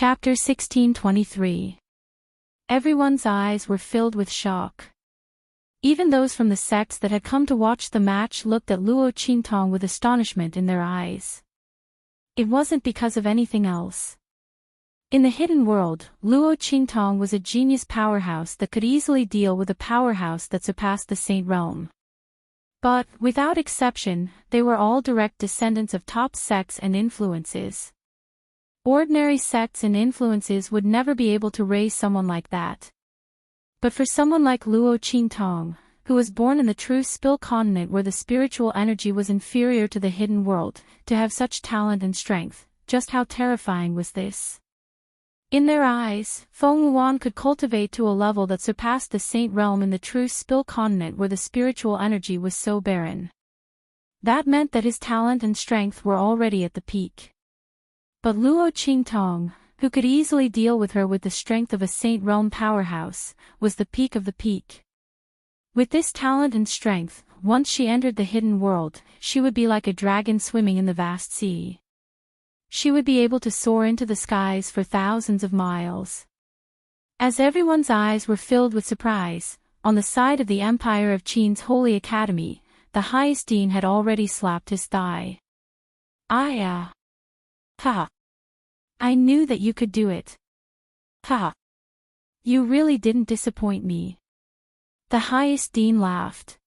Chapter 1623. Everyone's eyes were filled with shock. Even those from the sects that had come to watch the match looked at Luo Qingtong with astonishment in their eyes. It wasn't because of anything else. In the hidden world, Luo Qingtong was a genius powerhouse that could easily deal with a powerhouse that surpassed the Saint realm. But, without exception, they were all direct descendants of top sects and influences. Ordinary sects and influences would never be able to raise someone like that. But for someone like Luo Qingtong, who was born in the true Spill continent where the spiritual energy was inferior to the hidden world, to have such talent and strength, just how terrifying was this? In their eyes, Feng Wuan could cultivate to a level that surpassed the Saint realm in the true Spill continent where the spiritual energy was so barren. That meant that his talent and strength were already at the peak. But Luo Qingtong, who could easily deal with her with the strength of a Saint realm powerhouse, was the peak of the peak. With this talent and strength, once she entered the hidden world, she would be like a dragon swimming in the vast sea. She would be able to soar into the skies for thousands of miles. As everyone's eyes were filled with surprise, on the side of the Empire of Qin's Holy Academy, the highest dean had already slapped his thigh. Ha! I knew that you could do it. Ha! You really didn't disappoint me. The highest dean laughed.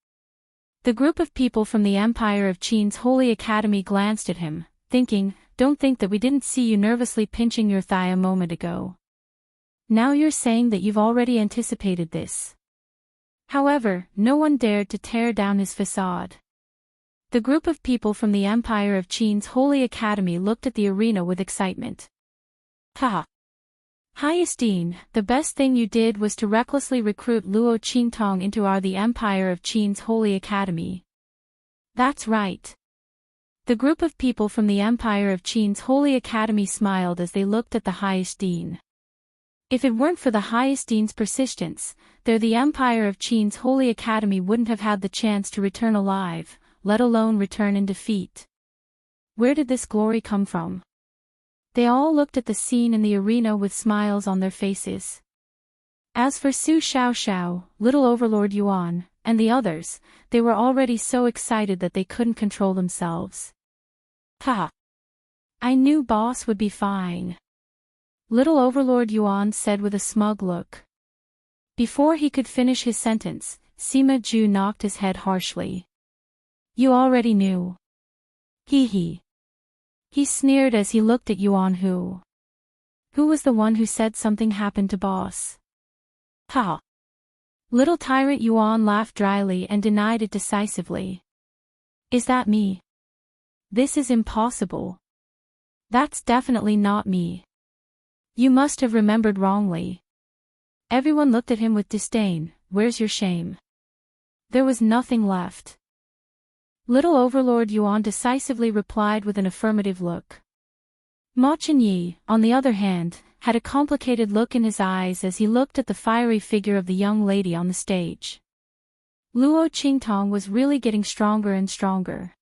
The group of people from the Empire of Qin's Holy Academy glanced at him, thinking, "Don't think that we didn't see you nervously pinching your thigh a moment ago. Now you're saying that you've already anticipated this." However, no one dared to tear down his facade. The group of people from the Empire of Qin's Holy Academy looked at the arena with excitement. Ha! Highest Dean, the best thing you did was to recklessly recruit Luo Qingtong into the Empire of Qin's Holy Academy. That's right. The group of people from the Empire of Qin's Holy Academy smiled as they looked at the highest dean. If it weren't for the highest dean's persistence, the Empire of Qin's Holy Academy wouldn't have had the chance to return alive, let alone return in defeat. Where did this glory come from? They all looked at the scene in the arena with smiles on their faces. As for Su Xiaoxiao, Little Overlord Yuan, and the others, they were already so excited that they couldn't control themselves. Ha! I knew boss would be fine. Little Overlord Yuan said with a smug look. Before he could finish his sentence, Sima Ju knocked his head harshly. You already knew. He sneered as he looked at Yuan Who was the one who said something happened to boss? Ha! Little tyrant Yuan laughed dryly and denied it decisively. Is that me? This is impossible. That's definitely not me. You must have remembered wrongly. Everyone looked at him with disdain. Where's your shame? There was nothing left. Little Overlord Yuan decisively replied with an affirmative look. Ma Chenyi, on the other hand, had a complicated look in his eyes as he looked at the fiery figure of the young lady on the stage. Luo Qingtong was really getting stronger and stronger.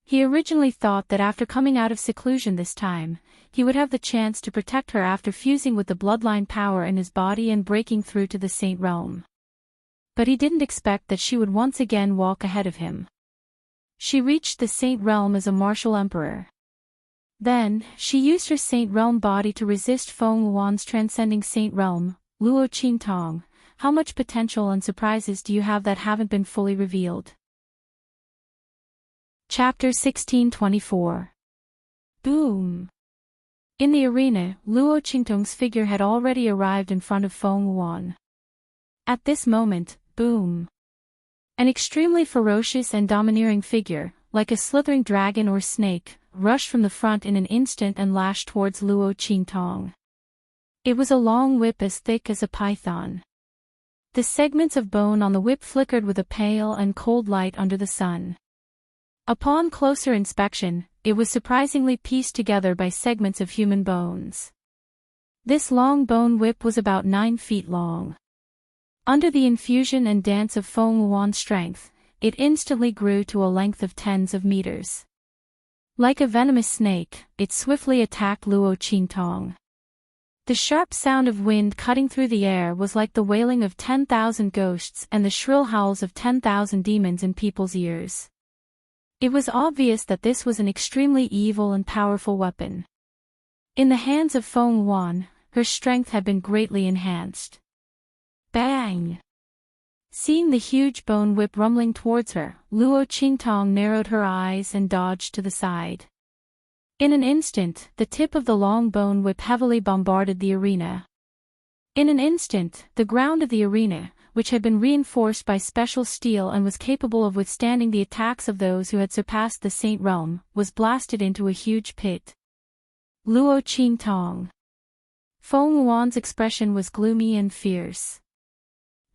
He originally thought that after coming out of seclusion this time, he would have the chance to protect her after fusing with the bloodline power in his body and breaking through to the Saint realm. But he didn't expect that she would once again walk ahead of him. She reached the Saint realm as a martial emperor. Then, she used her Saint realm body to resist Feng Wuan's transcending Saint realm. Luo Qingtong, how much potential and surprises do you have that haven't been fully revealed? Chapter 1624. Boom! In the arena, Luo Qingtong's figure had already arrived in front of Feng Wuan. At this moment, boom! An extremely ferocious and domineering figure, like a slithering dragon or snake, rushed from the front in an instant and lashed towards Luo Qingtong. It was a long whip as thick as a python. The segments of bone on the whip flickered with a pale and cold light under the sun. Upon closer inspection, it was surprisingly pieced together by segments of human bones. This long bone whip was about 9 feet long. Under the infusion and dance of Feng Wuan's strength, it instantly grew to a length of tens of meters. Like a venomous snake, it swiftly attacked Luo Qingtong. The sharp sound of wind cutting through the air was like the wailing of 10,000 ghosts and the shrill howls of 10,000 demons in people's ears. It was obvious that this was an extremely evil and powerful weapon. In the hands of Feng Yuan, her strength had been greatly enhanced. Bang! Seeing the huge bone whip rumbling towards her, Luo Qingtong narrowed her eyes and dodged to the side. In an instant, the tip of the long bone whip heavily bombarded the arena. In an instant, the ground of the arena, which had been reinforced by special steel and was capable of withstanding the attacks of those who had surpassed the Saint Realm, was blasted into a huge pit. Luo Qingtong. Feng Yuan's expression was gloomy and fierce.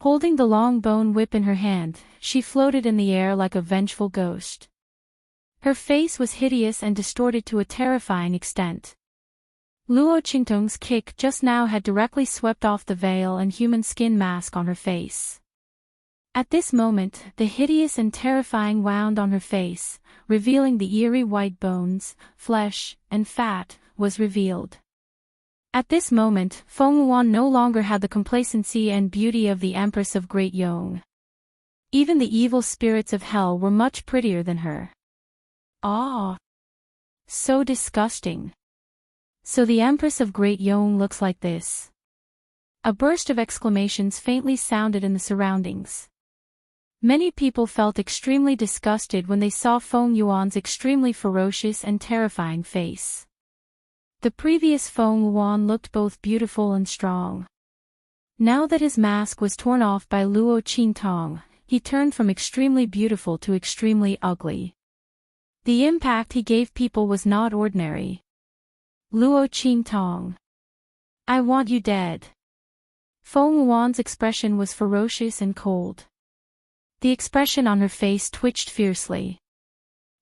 Holding the long bone whip in her hand, she floated in the air like a vengeful ghost. Her face was hideous and distorted to a terrifying extent. Luo Qingtong's kick just now had directly swept off the veil and human skin mask on her face. At this moment, the hideous and terrifying wound on her face, revealing the eerie white bones, flesh, and fat, was revealed. At this moment, Feng Yuan no longer had the complacency and beauty of the Empress of Great Yong. Even the evil spirits of hell were much prettier than her. Ah! So disgusting. So the Empress of Great Yong looks like this. A burst of exclamations faintly sounded in the surroundings. Many people felt extremely disgusted when they saw Feng Yuan's extremely ferocious and terrifying face. The previous Feng Yuan looked both beautiful and strong. Now that his mask was torn off by Luo Qingtong, he turned from extremely beautiful to extremely ugly. The impact he gave people was not ordinary. Luo Qingtong. I want you dead. Feng Yuan's expression was ferocious and cold. The expression on her face twitched fiercely.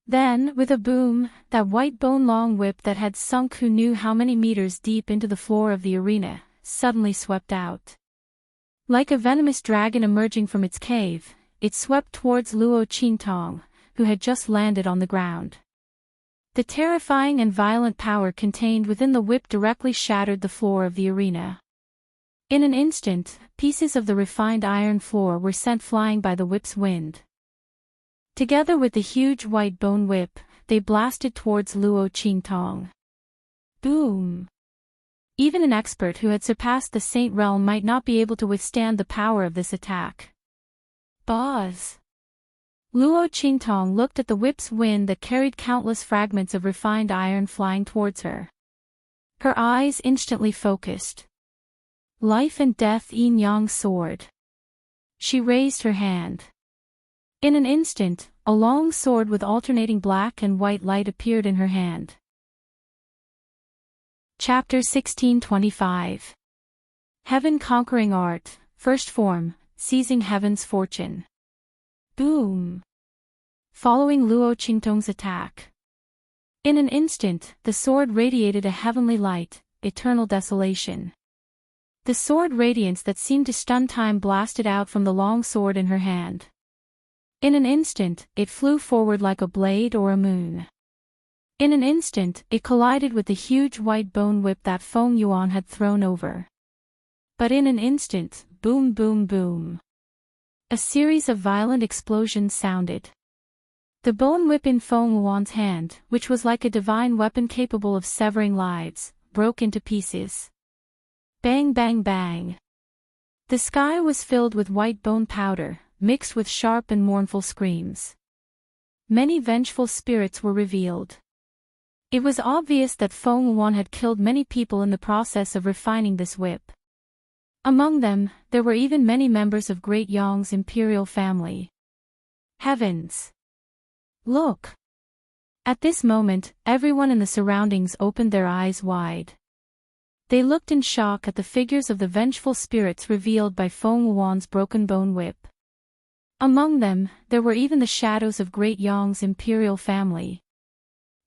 Then, with a boom, that white bone-long whip that had sunk who knew how many meters deep into the floor of the arena, suddenly swept out. Like a venomous dragon emerging from its cave, it swept towards Luo Qingtong, who had just landed on the ground. The terrifying and violent power contained within the whip directly shattered the floor of the arena. In an instant, pieces of the refined iron floor were sent flying by the whip's wind. Together with the huge white bone whip, they blasted towards Luo Qingtong. Boom! Even an expert who had surpassed the Saint Realm might not be able to withstand the power of this attack. Buzz! Luo Qingtong looked at the whip's wind that carried countless fragments of refined iron flying towards her. Her eyes instantly focused. Life and death yin-yang sword. She raised her hand. In an instant, a long sword with alternating black and white light appeared in her hand. Chapter 1625. Heaven Conquering Art, First Form, Seizing Heaven's Fortune. Boom! Following Luo Qingtong's attack. In an instant, the sword radiated a heavenly light, eternal desolation. The sword radiance that seemed to stun time blasted out from the long sword in her hand. In an instant, it flew forward like a blade or a moon. In an instant, it collided with the huge white bone whip that Feng Yuan had thrown over. But in an instant, boom boom boom. A series of violent explosions sounded. The bone whip in Feng Yuan's hand, which was like a divine weapon capable of severing lives, broke into pieces. Bang bang bang. The sky was filled with white bone powder, mixed with sharp and mournful screams. Many vengeful spirits were revealed. It was obvious that Feng Yuan had killed many people in the process of refining this whip. Among them, there were even many members of Great Yong's imperial family. Heavens! Look! At this moment, everyone in the surroundings opened their eyes wide. They looked in shock at the figures of the vengeful spirits revealed by Feng Yuan's broken bone whip. Among them, there were even the shadows of Great Yong's imperial family.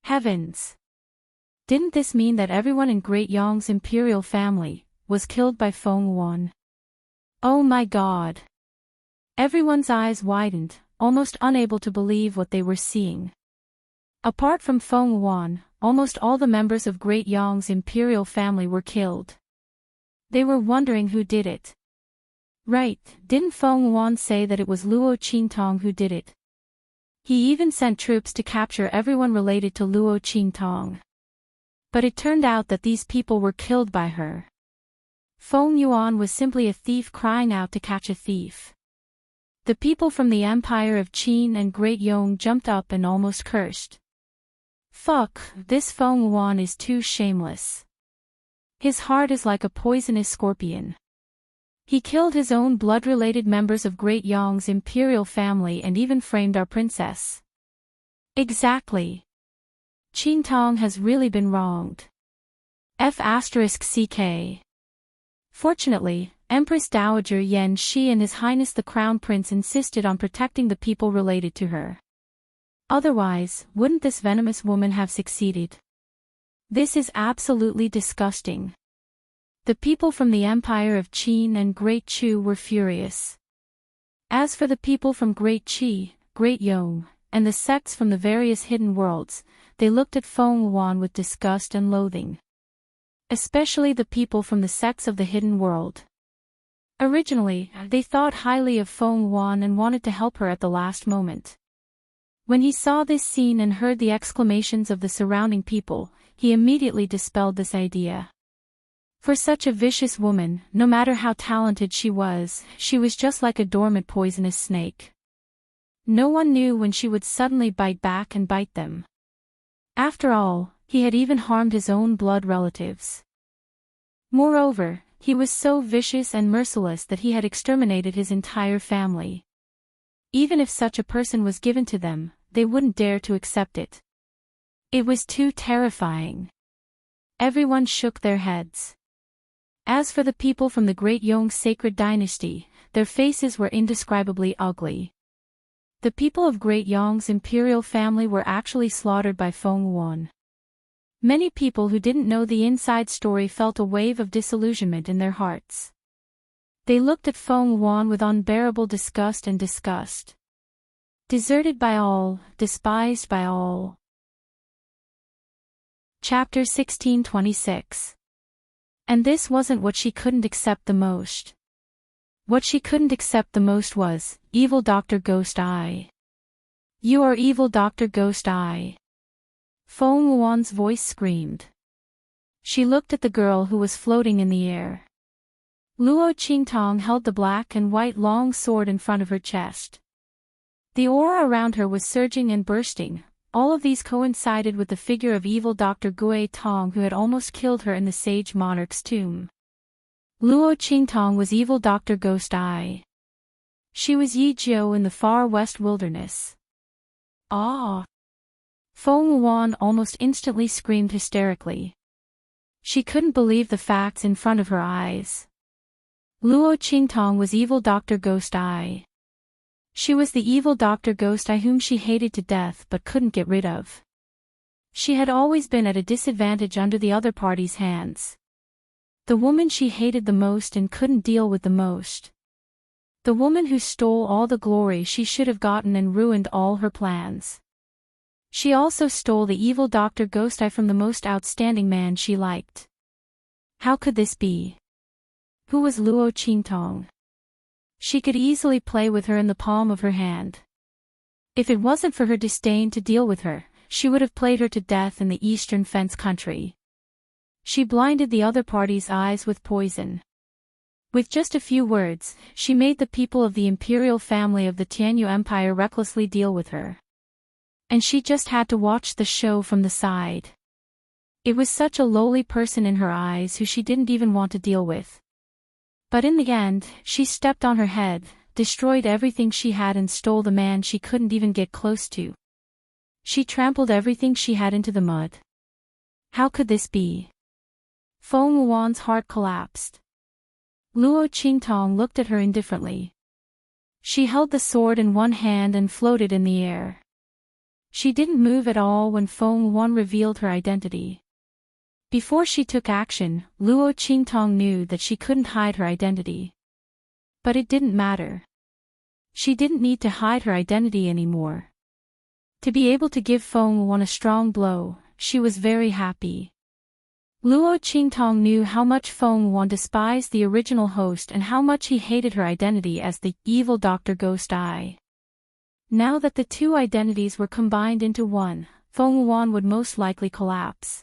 Heavens! Didn't this mean that everyone in Great Yong's imperial family was killed by Feng Yuan? Oh my God! Everyone's eyes widened, almost unable to believe what they were seeing. Apart from Feng Yuan, almost all the members of Great Yong's imperial family were killed. They were wondering who did it. Right, didn't Feng Yuan say that it was Luo Qingtong who did it? He even sent troops to capture everyone related to Luo Qingtong. But it turned out that these people were killed by her. Feng Yuan was simply a thief crying out to catch a thief. The people from the empire of Qin and Great Yong jumped up and almost cursed. Fuck, this Feng Yuan is too shameless. His heart is like a poisonous scorpion. He killed his own blood-related members of Great Yong's imperial family and even framed our princess. Exactly. Qingtong has really been wronged. F***ck. Fortunately, Empress Dowager Yan Shi and His Highness the Crown Prince insisted on protecting the people related to her. Otherwise, wouldn't this venomous woman have succeeded? This is absolutely disgusting. The people from the Empire of Qin and Great Chu were furious. As for the people from Great Qi, Great Yong, and the sects from the various hidden worlds, they looked at Feng Yuan with disgust and loathing. Especially the people from the sects of the hidden world. Originally, they thought highly of Feng Yuan and wanted to help her at the last moment. When he saw this scene and heard the exclamations of the surrounding people, he immediately dispelled this idea. For such a vicious woman, no matter how talented she was just like a dormant poisonous snake. No one knew when she would suddenly bite back and bite them. After all, he had even harmed his own blood relatives. Moreover, he was so vicious and merciless that he had exterminated his entire family. Even if such a person was given to them, they wouldn't dare to accept it. It was too terrifying. Everyone shook their heads. As for the people from the Great Yong sacred dynasty, their faces were indescribably ugly. The people of Great Yong's imperial family were actually slaughtered by Feng Yuan. Many people who didn't know the inside story felt a wave of disillusionment in their hearts. They looked at Feng Yuan with unbearable disgust and disgust. Deserted by all, despised by all. Chapter 1626. And this wasn't what she couldn't accept the most. What she couldn't accept the most was, evil Dr. Ghost Eye. You are evil Dr. Ghost Eye. Feng Yuan's voice screamed. She looked at the girl who was floating in the air. Luo Qingtong held the black and white long sword in front of her chest. The aura around her was surging and bursting. All of these coincided with the figure of evil Dr. Gui Tong, who had almost killed her in the sage monarch's tomb. Luo Qingtong was evil Dr. Ghost Eye. She was Yi Jiu in the far west wilderness. Ah! Feng Yuan almost instantly screamed hysterically. She couldn't believe the facts in front of her eyes. Luo Qingtong was evil Dr. Ghost Eye. She was the evil Dr. Ghost Eye whom she hated to death but couldn't get rid of. She had always been at a disadvantage under the other party's hands. The woman she hated the most and couldn't deal with the most. The woman who stole all the glory she should have gotten and ruined all her plans. She also stole the evil Dr. Ghost Eye from the most outstanding man she liked. How could this be? Who was Luo Qingtong? She could easily play with her in the palm of her hand. If it wasn't for her disdain to deal with her, she would have played her to death in the Eastern Fence country. She blinded the other party's eyes with poison. With just a few words, she made the people of the imperial family of the Tianyu Empire recklessly deal with her. And she just had to watch the show from the side. It was such a lowly person in her eyes who she didn't even want to deal with. But in the end, she stepped on her head, destroyed everything she had and stole the man she couldn't even get close to. She trampled everything she had into the mud. How could this be? Feng Yuan's heart collapsed. Luo Qingtong looked at her indifferently. She held the sword in one hand and floated in the air. She didn't move at all when Feng Yuan revealed her identity. Before she took action, Luo Qingtong knew that she couldn't hide her identity. But it didn't matter. She didn't need to hide her identity anymore. To be able to give Feng Yuan a strong blow, she was very happy. Luo Qingtong knew how much Feng Yuan despised the original host and how much he hated her identity as the evil Dr. Ghost Eye. Now that the two identities were combined into one, Feng Yuan would most likely collapse.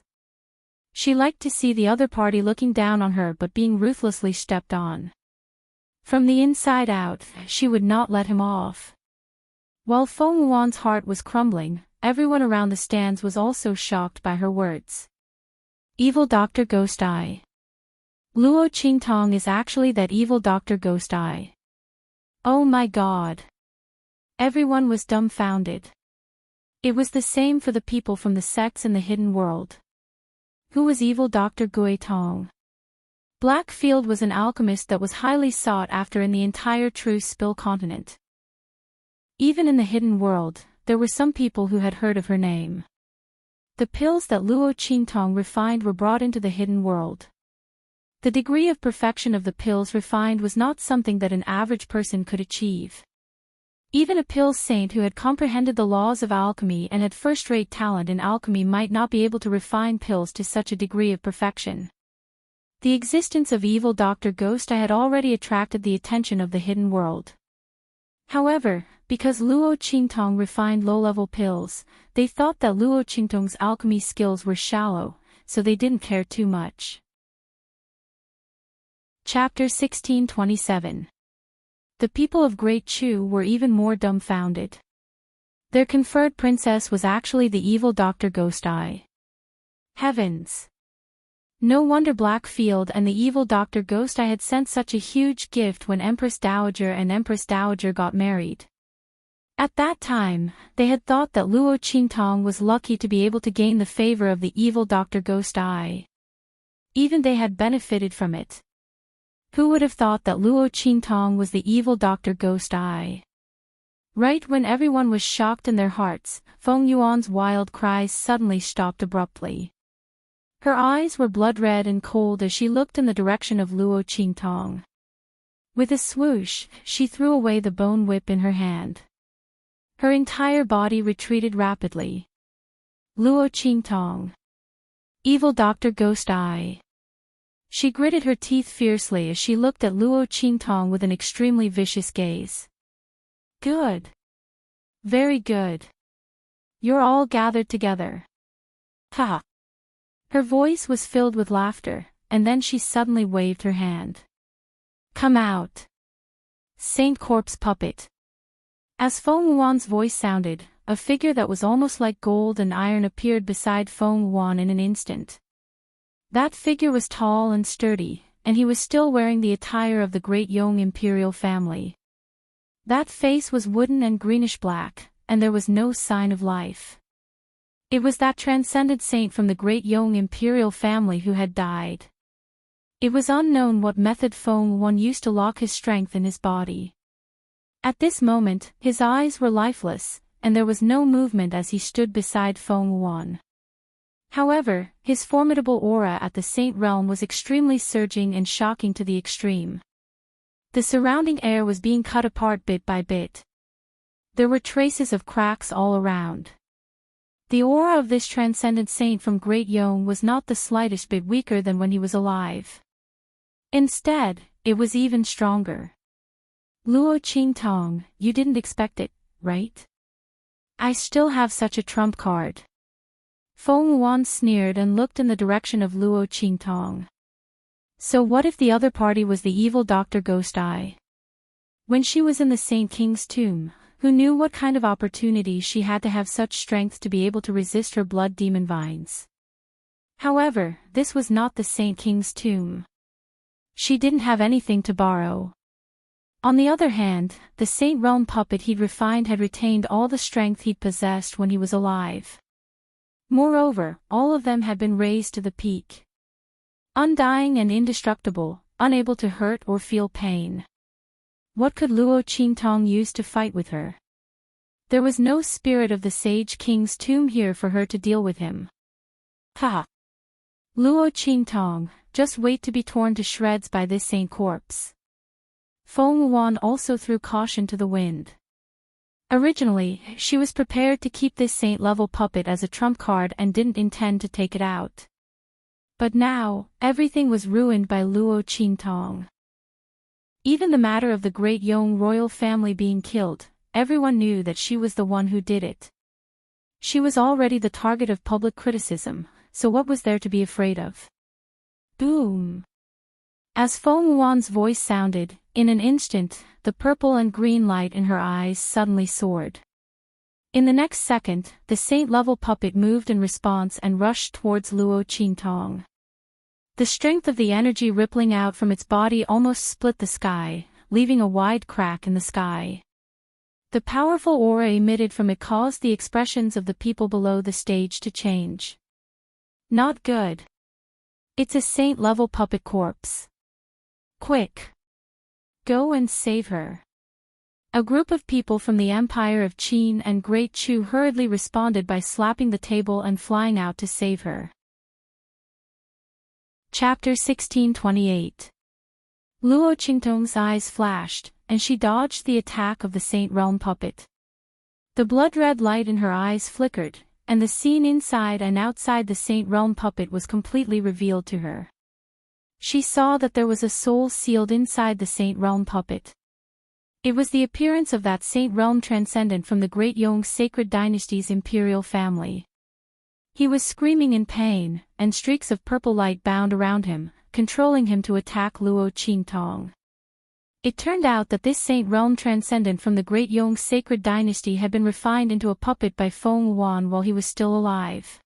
She liked to see the other party looking down on her but being ruthlessly stepped on. From the inside out, she would not let him off. While Feng Yuan's heart was crumbling, everyone around the stands was also shocked by her words. Evil Dr. Ghost Eye. Luo Qingtong is actually that evil Dr. Ghost Eye. Oh my God. Everyone was dumbfounded. It was the same for the people from the sects in the hidden world. Who was evil Dr. Gui Tong? Blackfield was an alchemist that was highly sought after in the entire True Spill continent. Even in the hidden world, there were some people who had heard of her name. The pills that Luo Qingtong refined were brought into the hidden world. The degree of perfection of the pills refined was not something that an average person could achieve. Even a pill saint who had comprehended the laws of alchemy and had first-rate talent in alchemy might not be able to refine pills to such a degree of perfection. The existence of evil Dr. Ghost Eye had already attracted the attention of the hidden world. However, because Luo Qingtong refined low-level pills, they thought that Luo Qingtong's alchemy skills were shallow, so they didn't care too much. Chapter 1627. The people of Great Chu were even more dumbfounded. Their conferred princess was actually the evil Dr. Ghost Eye. Heavens! No wonder Blackfield and the evil Dr. Ghost Eye had sent such a huge gift when Empress Dowager and Empress Dowager got married. At that time, they had thought that Luo Qingtong was lucky to be able to gain the favor of the evil Dr. Ghost Eye. Even they had benefited from it. Who would have thought that Luo Qingtong was the evil Dr. Ghost Eye? Right when everyone was shocked in their hearts, Feng Yuan's wild cries suddenly stopped abruptly. Her eyes were blood-red and cold as she looked in the direction of Luo Qingtong. With a swoosh, she threw away the bone whip in her hand. Her entire body retreated rapidly. Luo Qingtong. Evil Dr. Ghost Eye. She gritted her teeth fiercely as she looked at Luo Qingtong with an extremely vicious gaze. Good. Very good. You're all gathered together. Ha! Her voice was filled with laughter, and then she suddenly waved her hand. Come out. Saint Corpse Puppet. As Feng Yuan's voice sounded, a figure that was almost like gold and iron appeared beside Feng Yuan in an instant. That figure was tall and sturdy, and he was still wearing the attire of the great Yong imperial family. That face was wooden and greenish-black, and there was no sign of life. It was that transcendent saint from the great Yong imperial family who had died. It was unknown what method Feng Yuan used to lock his strength in his body. At this moment, his eyes were lifeless, and there was no movement as he stood beside Feng Yuan. However, his formidable aura at the saint realm was extremely surging and shocking to the extreme. The surrounding air was being cut apart bit by bit. There were traces of cracks all around. The aura of this transcendent saint from Great Yong was not the slightest bit weaker than when he was alive. Instead, it was even stronger. Luo Qingtong, you didn't expect it, right? I still have such a trump card. Feng Yuan sneered and looked in the direction of Luo Qingtong. So what if the other party was the evil Dr. Ghost Eye? When she was in the Saint King's tomb, who knew what kind of opportunity she had to have such strength to be able to resist her blood demon vines? However, this was not the Saint King's tomb. She didn't have anything to borrow. On the other hand, the Saint Realm puppet he'd refined had retained all the strength he'd possessed when he was alive. Moreover, all of them had been raised to the peak. Undying and indestructible, unable to hurt or feel pain. What could Luo Qingtong use to fight with her? There was no spirit of the Sage King's tomb here for her to deal with him. Ha! Luo Qingtong, just wait to be torn to shreds by this saint corpse. Feng Yuan also threw caution to the wind. Originally, she was prepared to keep this saint-level puppet as a trump card and didn't intend to take it out. But now, everything was ruined by Luo Qingtong. Even the matter of the great Yong royal family being killed, everyone knew that she was the one who did it. She was already the target of public criticism, so what was there to be afraid of? Boom! As Feng Wuan's voice sounded, in an instant, the purple and green light in her eyes suddenly soared. In the next second, the saint-level puppet moved in response and rushed towards Luo Qingtong. The strength of the energy rippling out from its body almost split the sky, leaving a wide crack in the sky. The powerful aura emitted from it caused the expressions of the people below the stage to change. Not good. It's a saint-level puppet corpse. Quick! Go and save her. A group of people from the Empire of Qin and Great Chu hurriedly responded by slapping the table and flying out to save her. Chapter 1628. Luo Qingtong's eyes flashed, and she dodged the attack of the Saint Realm puppet. The blood-red light in her eyes flickered, and the scene inside and outside the Saint Realm puppet was completely revealed to her. She saw that there was a soul sealed inside the Saint Realm puppet. It was the appearance of that Saint Realm transcendent from the Great Yong sacred dynasty's imperial family. He was screaming in pain, and streaks of purple light bound around him, controlling him to attack Luo Qingtong. It turned out that this Saint Realm transcendent from the Great Yong sacred dynasty had been refined into a puppet by Feng Wuan while he was still alive.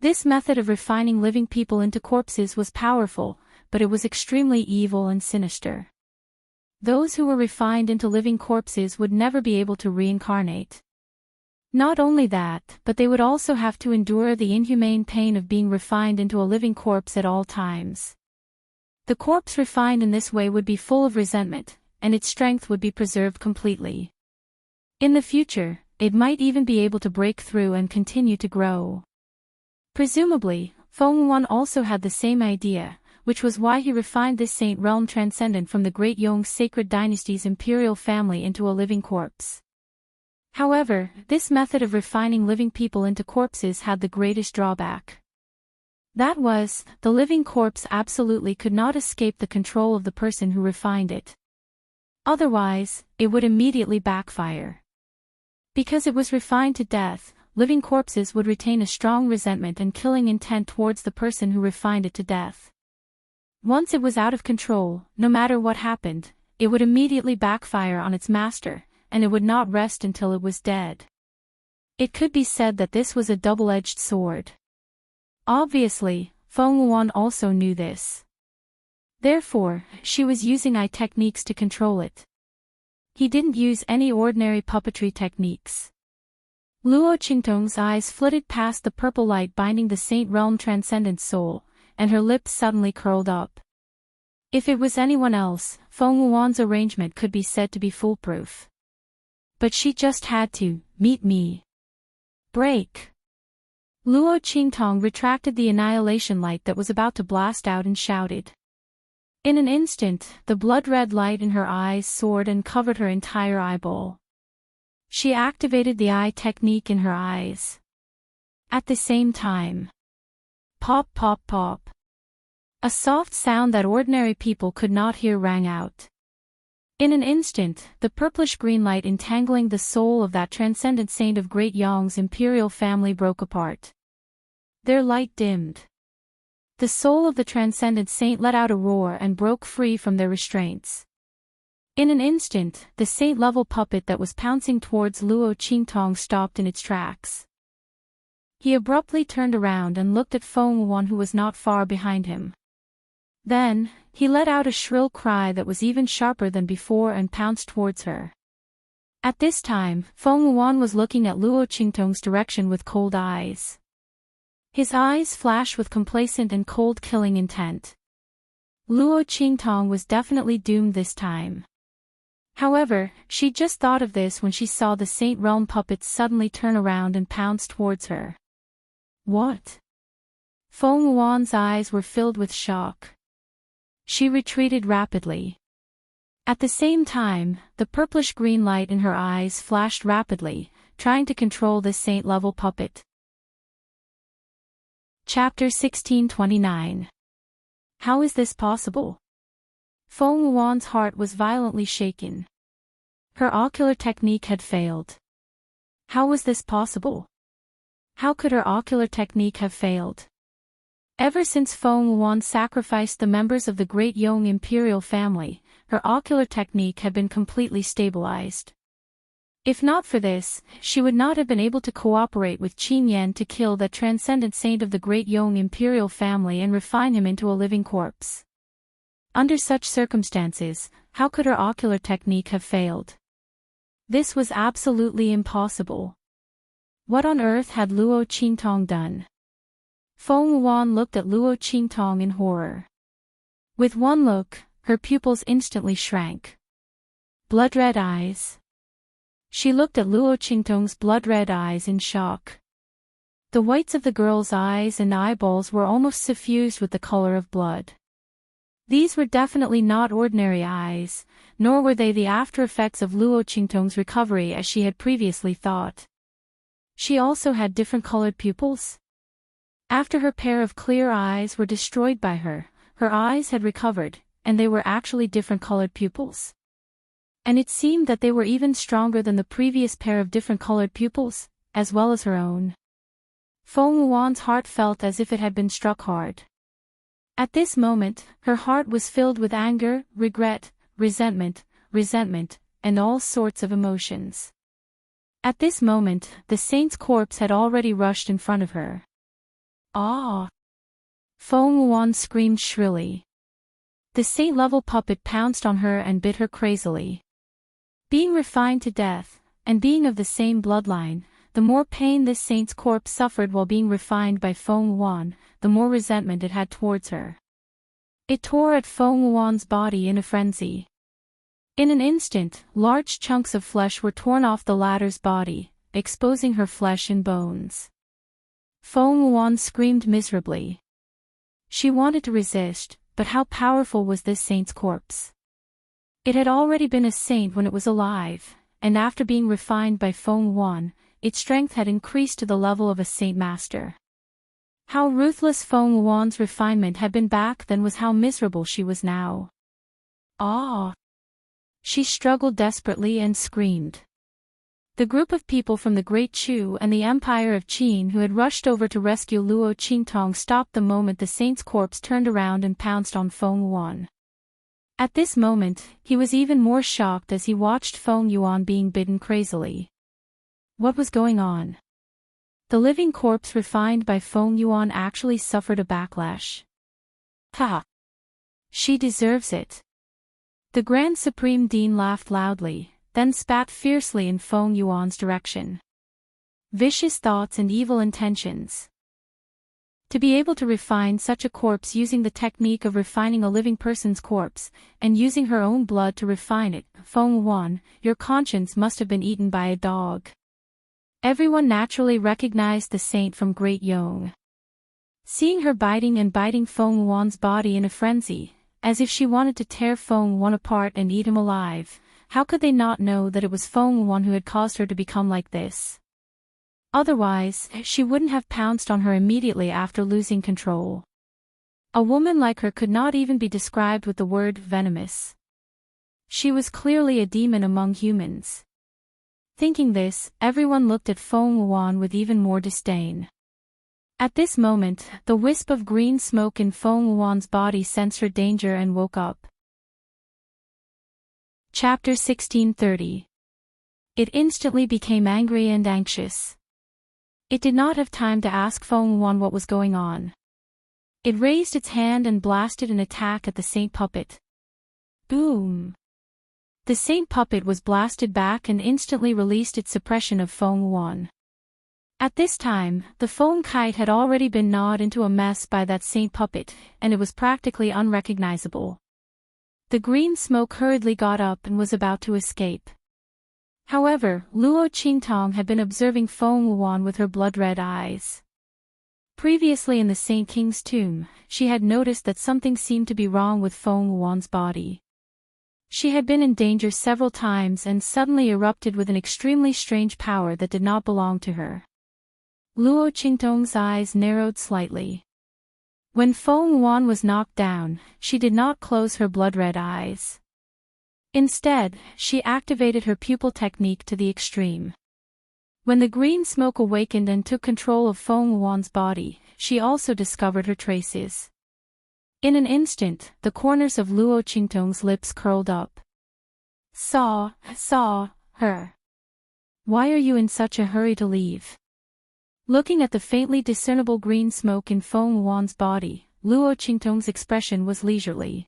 This method of refining living people into corpses was powerful, but it was extremely evil and sinister. Those who were refined into living corpses would never be able to reincarnate. Not only that, but they would also have to endure the inhumane pain of being refined into a living corpse at all times. The corpse refined in this way would be full of resentment, and its strength would be preserved completely. In the future, it might even be able to break through and continue to grow. Presumably, Feng Wuan also had the same idea, which was why he refined this Saint Realm transcendent from the Great Yong sacred dynasty's imperial family into a living corpse. However, this method of refining living people into corpses had the greatest drawback. That was, the living corpse absolutely could not escape the control of the person who refined it. Otherwise, it would immediately backfire. Because it was refined to death, living corpses would retain a strong resentment and killing intent towards the person who refined it to death. Once it was out of control, no matter what happened, it would immediately backfire on its master, and it would not rest until it was dead. It could be said that this was a double-edged sword. Obviously, Feng Wuan also knew this. Therefore, she was using eye techniques to control it. He didn't use any ordinary puppetry techniques. Luo Qingtong's eyes flitted past the purple light binding the Saint Realm transcendent soul, and her lips suddenly curled up. If it was anyone else, Feng Wuan's arrangement could be said to be foolproof. But she just had to, meet me. Break. Luo Qingtong retracted the annihilation light that was about to blast out and shouted. In an instant, the blood-red light in her eyes soared and covered her entire eyeball. She activated the eye technique in her eyes. At the same time, pop pop pop. A soft sound that ordinary people could not hear rang out. In an instant, the purplish-green light entangling the soul of that transcendent saint of Great Yong's imperial family broke apart. Their light dimmed. The soul of the transcendent saint let out a roar and broke free from their restraints. In an instant, the saint-level puppet that was pouncing towards Luo Qingtong stopped in its tracks. He abruptly turned around and looked at Feng Wuan, who was not far behind him. Then, he let out a shrill cry that was even sharper than before and pounced towards her. At this time, Feng Wuan was looking at Luo Qingtong's direction with cold eyes. His eyes flashed with complacent and cold killing intent. Luo Qingtong was definitely doomed this time. However, she just thought of this when she saw the Saint Realm puppet suddenly turn around and pounce towards her. What? Feng Wuan's eyes were filled with shock. She retreated rapidly. At the same time, the purplish-green light in her eyes flashed rapidly, trying to control this saint-level puppet. Chapter 1629. How is this possible? Feng Wuan's heart was violently shaken. Her ocular technique had failed. How was this possible? How could her ocular technique have failed? Ever since Feng Wuan sacrificed the members of the great Yong imperial family, her ocular technique had been completely stabilized. If not for this, she would not have been able to cooperate with Qin Yan to kill that transcendent saint of the great Yong imperial family and refine him into a living corpse. Under such circumstances, how could her ocular technique have failed? This was absolutely impossible. What on earth had Luo Qingtong done? Feng Wuan looked at Luo Qingtong in horror. With one look, her pupils instantly shrank. Blood-red eyes. She looked at Luo Qingtong's blood-red eyes in shock. The whites of the girl's eyes and eyeballs were almost suffused with the color of blood. These were definitely not ordinary eyes, nor were they the after-effects of Luo Qingtong's recovery as she had previously thought. She also had different colored pupils? After her pair of clear eyes were destroyed by her eyes had recovered, and they were actually different colored pupils. And it seemed that they were even stronger than the previous pair of different colored pupils, as well as her own. Feng Wuan's heart felt as if it had been struck hard. At this moment, her heart was filled with anger, regret, resentment, and all sorts of emotions. At this moment, the saint's corpse had already rushed in front of her. Ah! Feng Wuan screamed shrilly. The saint-level puppet pounced on her and bit her crazily. Being refined to death, and being of the same bloodline, the more pain this saint's corpse suffered while being refined by Feng Wuan, the more resentment it had towards her. It tore at Feng Wuan's body in a frenzy. In an instant, large chunks of flesh were torn off the latter's body, exposing her flesh and bones. Feng Wuan screamed miserably. She wanted to resist, but how powerful was this saint's corpse? It had already been a saint when it was alive, and after being refined by Feng Wuan, its strength had increased to the level of a saint master. How ruthless Feng Wuan's refinement had been back then was how miserable she was now. Ah! She struggled desperately and screamed. The group of people from the Great Chu and the Empire of Qin who had rushed over to rescue Luo Qingtong stopped the moment the saint's corpse turned around and pounced on Feng Wuan. At this moment, he was even more shocked as he watched Feng Yuan being bitten crazily. What was going on? The living corpse refined by Feng Yuan actually suffered a backlash. Ha! She deserves it. The Grand Supreme Dean laughed loudly, then spat fiercely in Feng Yuan's direction. Vicious thoughts and evil intentions. To be able to refine such a corpse using the technique of refining a living person's corpse, and using her own blood to refine it, Feng Wuan, your conscience must have been eaten by a dog. Everyone naturally recognized the saint from Great Yong. Seeing her biting Feng Wuan's body in a frenzy, as if she wanted to tear Feng Wuan apart and eat him alive, how could they not know that it was Feng Wuan who had caused her to become like this? Otherwise, she wouldn't have pounced on her immediately after losing control. A woman like her could not even be described with the word venomous. She was clearly a demon among humans. Thinking this, everyone looked at Feng Wuan with even more disdain. At this moment, the wisp of green smoke in Feng Wuan's body sensed her danger and woke up. Chapter 1630. It instantly became angry and anxious. It did not have time to ask Feng Wuan what was going on. It raised its hand and blasted an attack at the saint puppet. Boom! The saint puppet was blasted back and instantly released its suppression of Feng Wuan. At this time, the foam kite had already been gnawed into a mess by that saint puppet, and it was practically unrecognizable. The green smoke hurriedly got up and was about to escape. However, Luo Qingtong had been observing Feng Wuan with her blood-red eyes. Previously in the Saint King's tomb, she had noticed that something seemed to be wrong with Feng Wuan's body. She had been in danger several times and suddenly erupted with an extremely strange power that did not belong to her. Luo Qingtong's eyes narrowed slightly. When Feng Yuan was knocked down, she did not close her blood-red eyes. Instead, she activated her pupil technique to the extreme. When the green smoke awakened and took control of Feng Yuan's body, she also discovered her traces. In an instant, the corners of Luo Qingtong's lips curled up. Saw her. Why are you in such a hurry to leave? Looking at the faintly discernible green smoke in Feng Yuan's body, Luo Qingtong's expression was leisurely.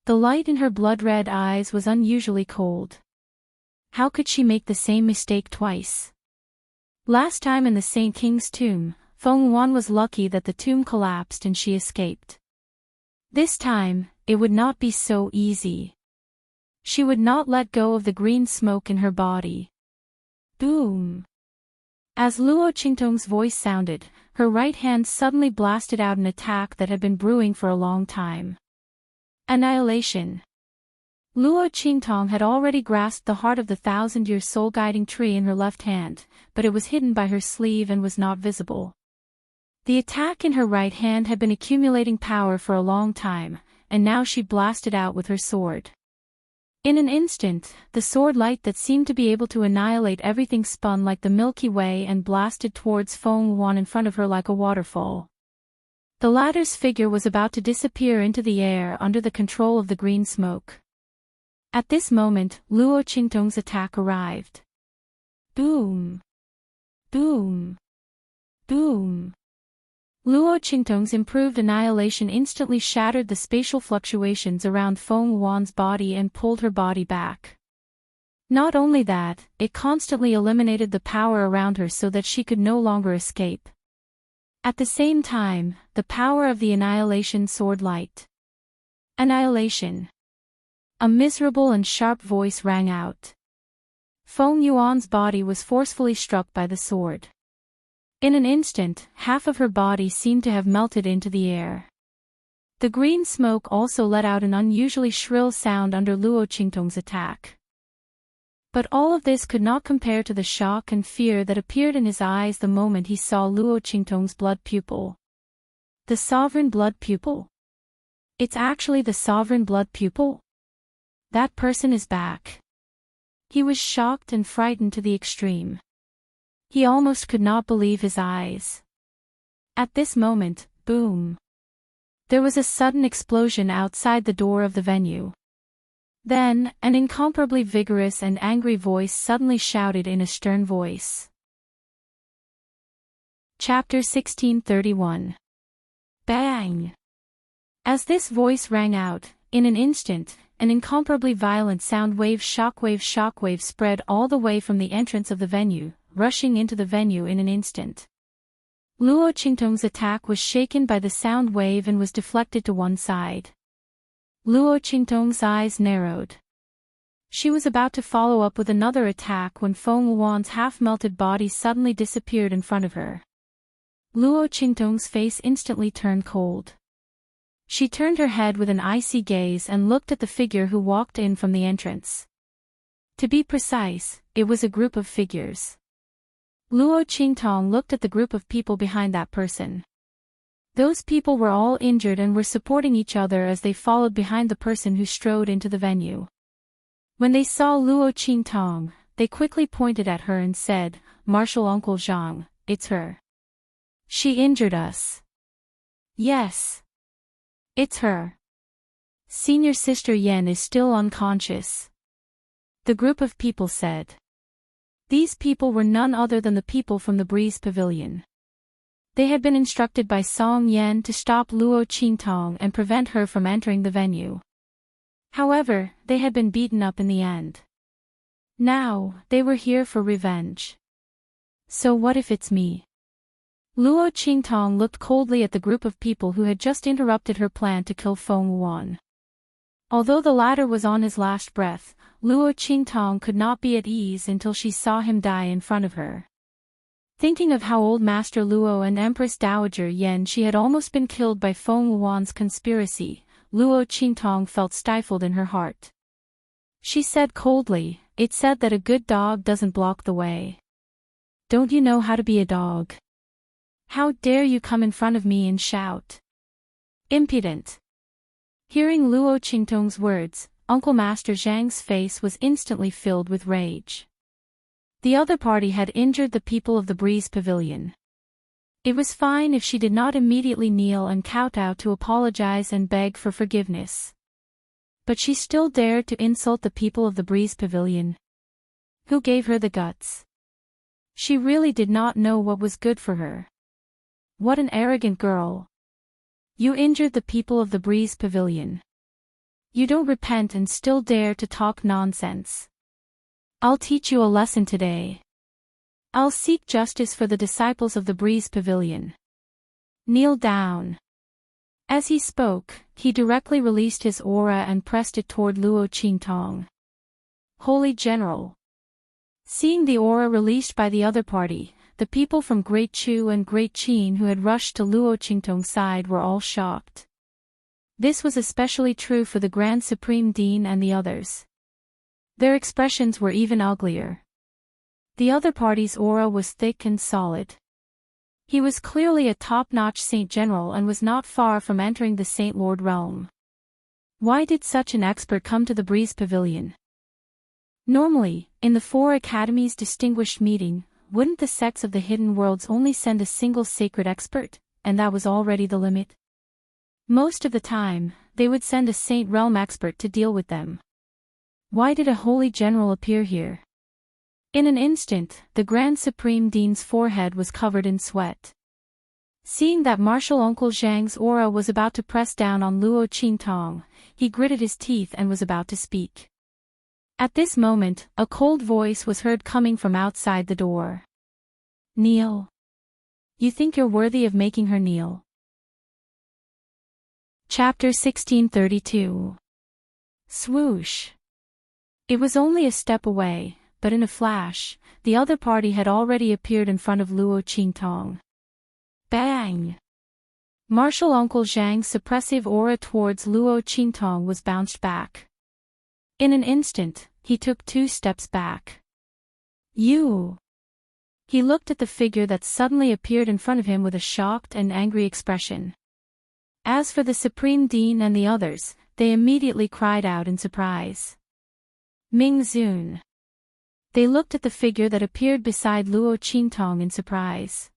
The light in her blood-red eyes was unusually cold. How could she make the same mistake twice? Last time in the Saint King's tomb, Feng Yuan was lucky that the tomb collapsed and she escaped. This time, it would not be so easy. She would not let go of the green smoke in her body. Boom! As Luo Qingtong's voice sounded, her right hand suddenly blasted out an attack that had been brewing for a long time. Annihilation. Luo Qingtong had already grasped the heart of the thousand-year soul-guiding tree in her left hand, but it was hidden by her sleeve and was not visible. The attack in her right hand had been accumulating power for a long time, and now she blasted out with her sword. In an instant, the sword light that seemed to be able to annihilate everything spun like the Milky Way and blasted towards Feng Yuan in front of her like a waterfall. The latter's figure was about to disappear into the air under the control of the green smoke. At this moment, Luo Qingtong's attack arrived. Boom! Boom! Boom! Luo Qingtong's improved annihilation instantly shattered the spatial fluctuations around Feng Yuan's body and pulled her body back. Not only that, it constantly eliminated the power around her so that she could no longer escape. At the same time, the power of the annihilation soared light. Annihilation. A miserable and sharp voice rang out. Feng Yuan's body was forcefully struck by the sword. In an instant, half of her body seemed to have melted into the air. The green smoke also let out an unusually shrill sound under Luo Qingtong's attack. But all of this could not compare to the shock and fear that appeared in his eyes the moment he saw Luo Qingtong's blood pupil. The sovereign blood pupil? It's actually the sovereign blood pupil? That person is back. He was shocked and frightened to the extreme. He almost could not believe his eyes. At this moment, boom! There was a sudden explosion outside the door of the venue. Then, an incomparably vigorous and angry voice suddenly shouted in a stern voice. Chapter 1631. Bang! As this voice rang out, in an instant, an incomparably violent sound wave shockwave spread all the way from the entrance of the venue, rushing into the venue in an instant. Luo Qingtong's attack was shaken by the sound wave and was deflected to one side. Luo Qingtong's eyes narrowed. She was about to follow up with another attack when Feng Yuan's half-melted body suddenly disappeared in front of her. Luo Qingtong's face instantly turned cold. She turned her head with an icy gaze and looked at the figure who walked in from the entrance. To be precise, it was a group of figures. Luo Qingtong looked at the group of people behind that person. Those people were all injured and were supporting each other as they followed behind the person who strode into the venue. When they saw Luo Qingtong, they quickly pointed at her and said, "Martial Uncle Zhang, it's her. She injured us." "Yes. It's her. Senior Sister Yan is still unconscious," the group of people said. These people were none other than the people from the Breeze Pavilion. They had been instructed by Song Yan to stop Luo Qingtong and prevent her from entering the venue. However, they had been beaten up in the end. Now, they were here for revenge. So what if it's me? Luo Qingtong looked coldly at the group of people who had just interrupted her plan to kill Feng Yuan. Although the latter was on his last breath, Luo Qingtong could not be at ease until she saw him die in front of her. Thinking of how old Master Luo and Empress Dowager Yan she had almost been killed by Feng Yuan's conspiracy, Luo Qingtong felt stifled in her heart. She said coldly, "It's said that a good dog doesn't block the way. Don't you know how to be a dog?" How dare you come in front of me and shout? Impudent. Hearing Luo Qingtong's words, Uncle Master Zhang's face was instantly filled with rage. The other party had injured the people of the Breeze Pavilion. It was fine if she did not immediately kneel and kowtow to apologize and beg for forgiveness. But she still dared to insult the people of the Breeze Pavilion. Who gave her the guts? She really did not know what was good for her. What an arrogant girl. You injured the people of the Breeze Pavilion. You don't repent and still dare to talk nonsense. I'll teach you a lesson today. I'll seek justice for the disciples of the Breeze Pavilion. Kneel down. As he spoke, he directly released his aura and pressed it toward Luo Qingtong. Holy General. Seeing the aura released by the other party, the people from Great Chu and Great Qin who had rushed to Luo Qingtong's side were all shocked. This was especially true for the Grand Supreme Dean and the others. Their expressions were even uglier. The other party's aura was thick and solid. He was clearly a top-notch Saint General and was not far from entering the Saint Lord realm. Why did such an expert come to the Breeze Pavilion? Normally, in the Four Academies distinguished meeting, wouldn't the sects of the hidden worlds only send a single sacred expert, and that was already the limit? Most of the time, they would send a Saint Realm expert to deal with them. Why did a holy general appear here? In an instant, the Grand Supreme Dean's forehead was covered in sweat. Seeing that martial Uncle Zhang's aura was about to press down on Luo Qingtong, he gritted his teeth and was about to speak. At this moment, a cold voice was heard coming from outside the door. Kneel. You think you're worthy of making her kneel? Chapter 1632. Swoosh. It was only a step away, but in a flash, the other party had already appeared in front of Luo Qingtong. Bang! Martial Uncle Zhang's suppressive aura towards Luo Qingtong was bounced back. In an instant, he took 2 steps back. You! He looked at the figure that suddenly appeared in front of him with a shocked and angry expression. As for the Supreme Dean and the others, they immediately cried out in surprise. Ming Zun. They looked at the figure that appeared beside Luo Qingtong in surprise.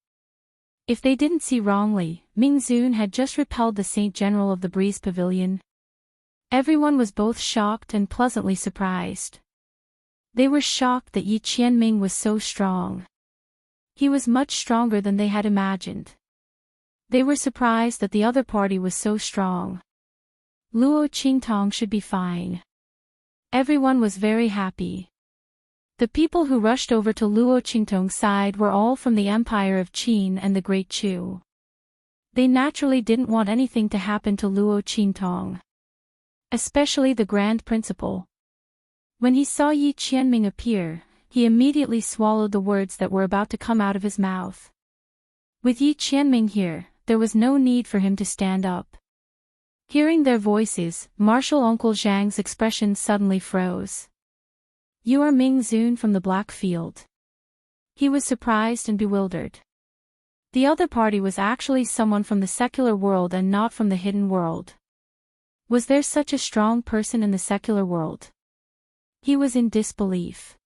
If they didn't see wrongly, Ming Zun had just repelled the Saint General of the Breeze Pavilion. Everyone was both shocked and pleasantly surprised. They were shocked that Yi Qianming was so strong. He was much stronger than they had imagined. They were surprised that the other party was so strong. Luo Qingtong should be fine. Everyone was very happy. The people who rushed over to Luo Qingtong's side were all from the Empire of Qin and the Great Chu. They naturally didn't want anything to happen to Luo Qingtong. Especially the Grand Principal. When he saw Yi Qianming appear, he immediately swallowed the words that were about to come out of his mouth. With Yi Qianming here, there was no need for him to stand up. Hearing their voices, martial Uncle Zhang's expression suddenly froze. You are Ming Zun from the Black Field. He was surprised and bewildered. The other party was actually someone from the secular world and not from the hidden world. Was there such a strong person in the secular world? He was in disbelief.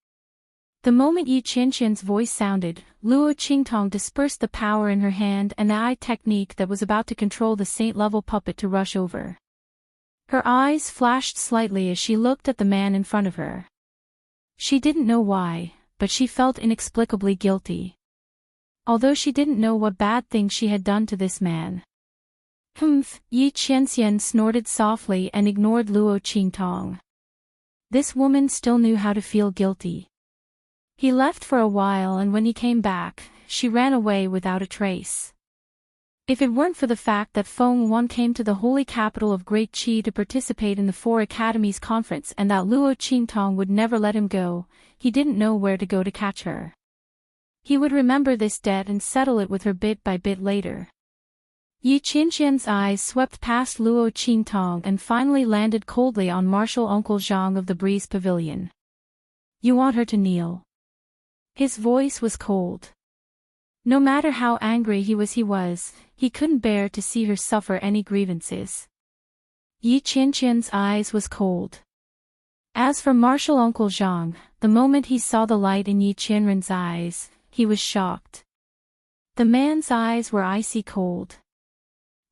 The moment Yi Qianqian's voice sounded, Luo Qingtong dispersed the power in her hand and the eye technique that was about to control the saint-level puppet to rush over. Her eyes flashed slightly as she looked at the man in front of her. She didn't know why, but she felt inexplicably guilty. Although she didn't know what bad thing she had done to this man. Humph, Yi Qianxian snorted softly and ignored Luo Qingtong. This woman still knew how to feel guilty. He left for a while and when he came back, she ran away without a trace. If it weren't for the fact that Feng Wan came to the holy capital of Great Qi to participate in the Four Academies conference and that Luo Qingtong would never let him go, he didn't know where to go to catch her. He would remember this debt and settle it with her bit by bit later. Yi Qianqian's eyes swept past Luo Qingtong and finally landed coldly on martial Uncle Zhang of the Breeze Pavilion. You want her to kneel? His voice was cold. No matter how angry he was, he couldn't bear to see her suffer any grievances. Yi Qianqian's eyes was cold. As for martial Uncle Zhang, the moment he saw the light in Yi Qianren's eyes, he was shocked. The man's eyes were icy cold.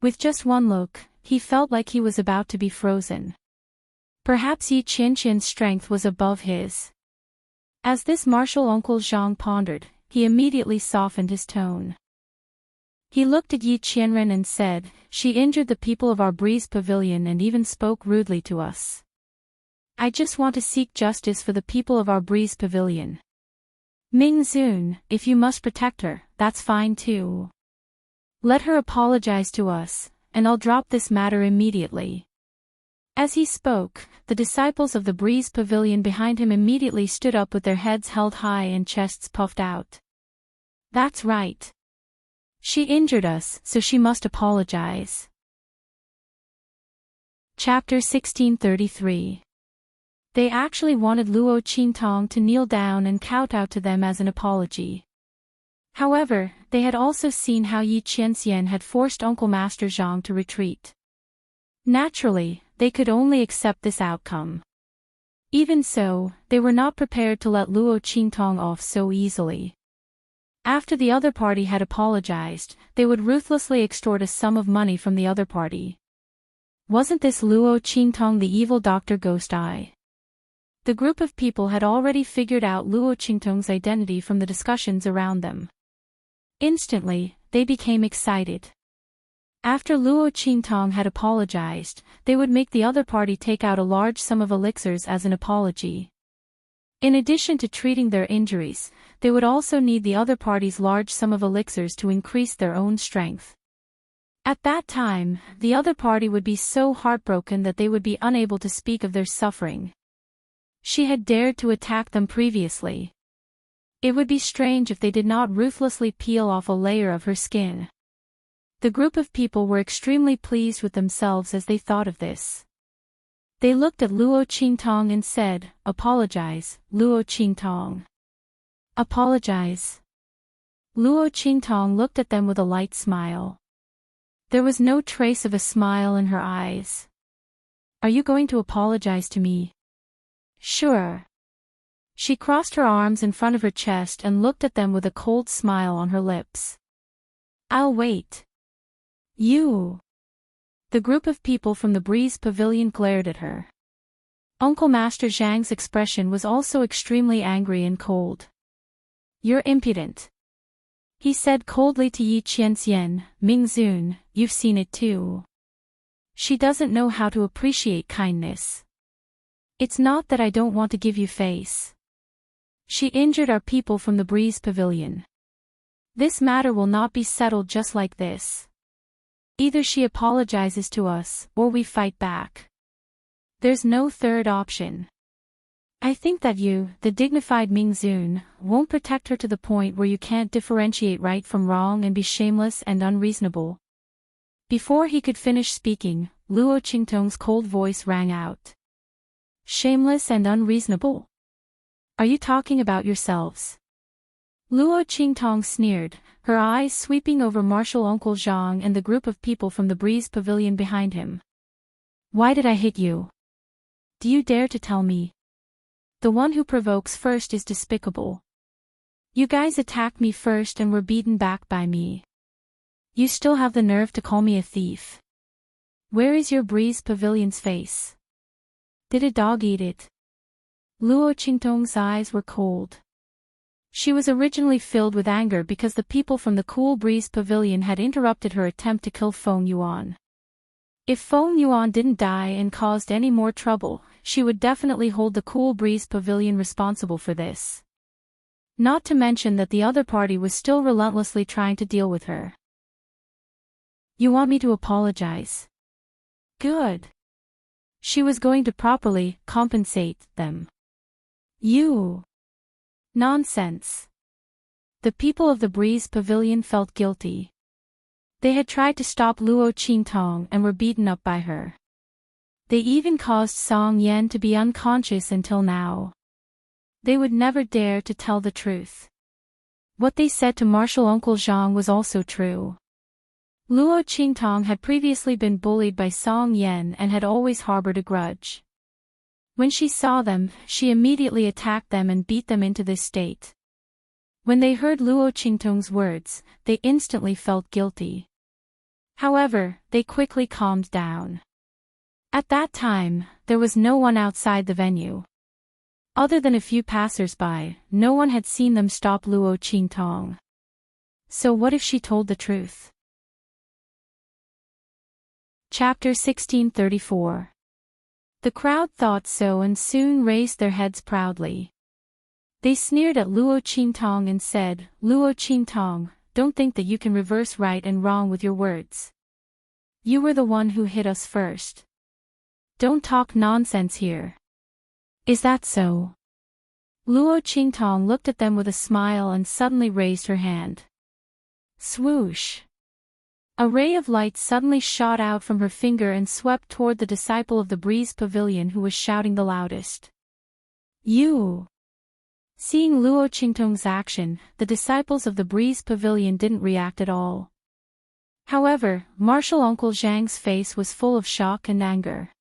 With just one look, he felt like he was about to be frozen. Perhaps Yi Qianqian's strength was above his. As this martial Uncle Zhang pondered, he immediately softened his tone. He looked at Yi Qianren and said, "She injured the people of our breeze pavilion and even spoke rudely to us. I just want to seek justice for the people of our breeze pavilion. Ming Zun, if you must protect her, that's fine too. Let her apologize to us, and I'll drop this matter immediately." As he spoke, the disciples of the breeze pavilion behind him immediately stood up with their heads held high and chests puffed out. "That's right. She injured us, so she must apologize." Chapter 1633. They actually wanted Luo Qingtong to kneel down and kowtow to them as an apology. However, they had also seen how Yi Qianxian had forced Uncle Master Zhang to retreat. Naturally, they could only accept this outcome. Even so, they were not prepared to let Luo Qingtong off so easily. After the other party had apologized, they would ruthlessly extort a sum of money from the other party. Wasn't this Luo Qingtong the evil Dr. Ghost Eye? The group of people had already figured out Luo Qingtong's identity from the discussions around them. Instantly, they became excited. After Luo Qingtong had apologized, they would make the other party take out a large sum of elixirs as an apology. In addition to treating their injuries, they would also need the other party's large sum of elixirs to increase their own strength. At that time, the other party would be so heartbroken that they would be unable to speak of their suffering. She had dared to attack them previously. It would be strange if they did not ruthlessly peel off a layer of her skin. The group of people were extremely pleased with themselves as they thought of this. They looked at Luo Qingtong and said, "Apologize, Luo Qingtong. Apologize." Luo Qingtong looked at them with a light smile. There was no trace of a smile in her eyes. "Are you going to apologize to me?" "Sure." She crossed her arms in front of her chest and looked at them with a cold smile on her lips. "I'll wait." "You." The group of people from the breeze pavilion glared at her. Uncle Master Zhang's expression was also extremely angry and cold. "You're impudent," he said coldly to Yi Qianxian. "Ming Zun, you've seen it too. She doesn't know how to appreciate kindness. It's not that I don't want to give you face. She injured our people from the breeze pavilion. This matter will not be settled just like this. Either she apologizes to us, or we fight back. There's no third option. I think that you, the dignified Ming Zun, won't protect her to the point where you can't differentiate right from wrong and be shameless and unreasonable." Before he could finish speaking, Luo Qingtong's cold voice rang out. "Shameless and unreasonable? Are you talking about yourselves?" Luo Qingtong sneered, her eyes sweeping over martial Uncle Zhang and the group of people from the breeze pavilion behind him. "Why did I hit you? Do you dare to tell me? The one who provokes first is despicable. You guys attacked me first and were beaten back by me. You still have the nerve to call me a thief. Where is your breeze pavilion's face? Did a dog eat it?" Luo Qingtong's eyes were cold. She was originally filled with anger because the people from the cool breeze pavilion had interrupted her attempt to kill Feng Yuan. If Feng Yuan didn't die and caused any more trouble, she would definitely hold the cool breeze pavilion responsible for this. Not to mention that the other party was still relentlessly trying to deal with her. "You want me to apologize? Good." She was going to properly compensate them. "You." Nonsense. The people of the breeze pavilion felt guilty. They had tried to stop Luo Qingtong and were beaten up by her. They even caused Song Yan to be unconscious until now. They would never dare to tell the truth. What they said to martial Uncle Zhang was also true. Luo Qingtong had previously been bullied by Song Yan and had always harbored a grudge. When she saw them, she immediately attacked them and beat them into this state. When they heard Luo Qingtong's words, they instantly felt guilty. However, they quickly calmed down. At that time, there was no one outside the venue. Other than a few passers-by, no one had seen them stop Luo Qingtong. So what if she told the truth? Chapter 1634. The crowd thought so and soon raised their heads proudly. They sneered at Luo Qingtong and said, "Luo Qingtong, don't think that you can reverse right and wrong with your words. You were the one who hit us first. Don't talk nonsense here." "Is that so?" Luo Qingtong looked at them with a smile and suddenly raised her hand. Swoosh! A ray of light suddenly shot out from her finger and swept toward the disciple of the Breeze Pavilion who was shouting the loudest. "You!" Seeing Luo Qingtong's action, the disciples of the Breeze Pavilion didn't react at all. However, martial Uncle Zhang's face was full of shock and anger.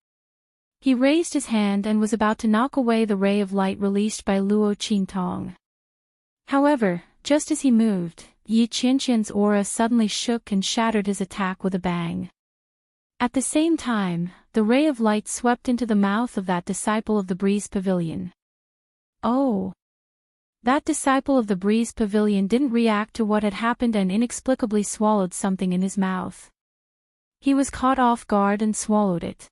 He raised his hand and was about to knock away the ray of light released by Luo Qingtong. However, just as he moved, Yi Qianqian's aura suddenly shook and shattered his attack with a bang. At the same time, the ray of light swept into the mouth of that disciple of the Breeze Pavilion. Oh! That disciple of the Breeze Pavilion didn't react to what had happened and inexplicably swallowed something in his mouth. He was caught off guard and swallowed it.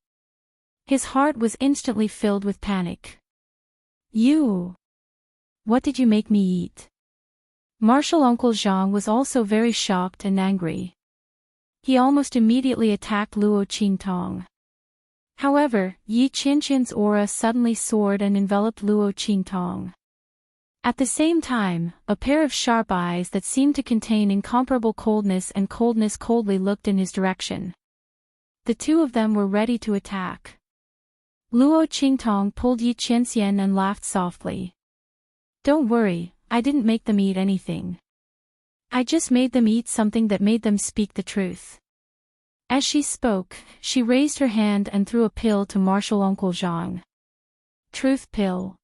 His heart was instantly filled with panic. "You! What did you make me eat?" Martial Uncle Zhang was also very shocked and angry. He almost immediately attacked Luo Qingtong. However, Yi Qianqian's aura suddenly soared and enveloped Luo Qingtong. At the same time, a pair of sharp eyes that seemed to contain incomparable coldness and coldness coldly looked in his direction. The two of them were ready to attack. Luo Qingtong pulled Yi Qianxian and laughed softly. "Don't worry, I didn't make them eat anything. I just made them eat something that made them speak the truth." As she spoke, she raised her hand and threw a pill to martial Uncle Zhang. Truth pill.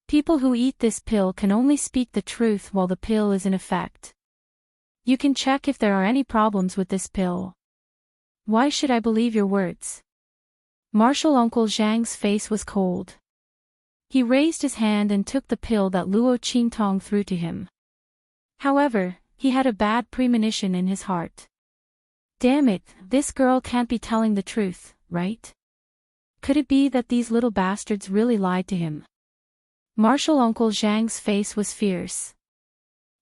People who eat this pill can only speak the truth while the pill is in effect. You can check if there are any problems with this pill. Why should I believe your words? Martial Uncle Zhang's face was cold. He raised his hand and took the pill that Luo Qingtong threw to him. However, he had a bad premonition in his heart. Damn it, this girl can't be telling the truth, right? Could it be that these little bastards really lied to him? Martial Uncle Zhang's face was fierce.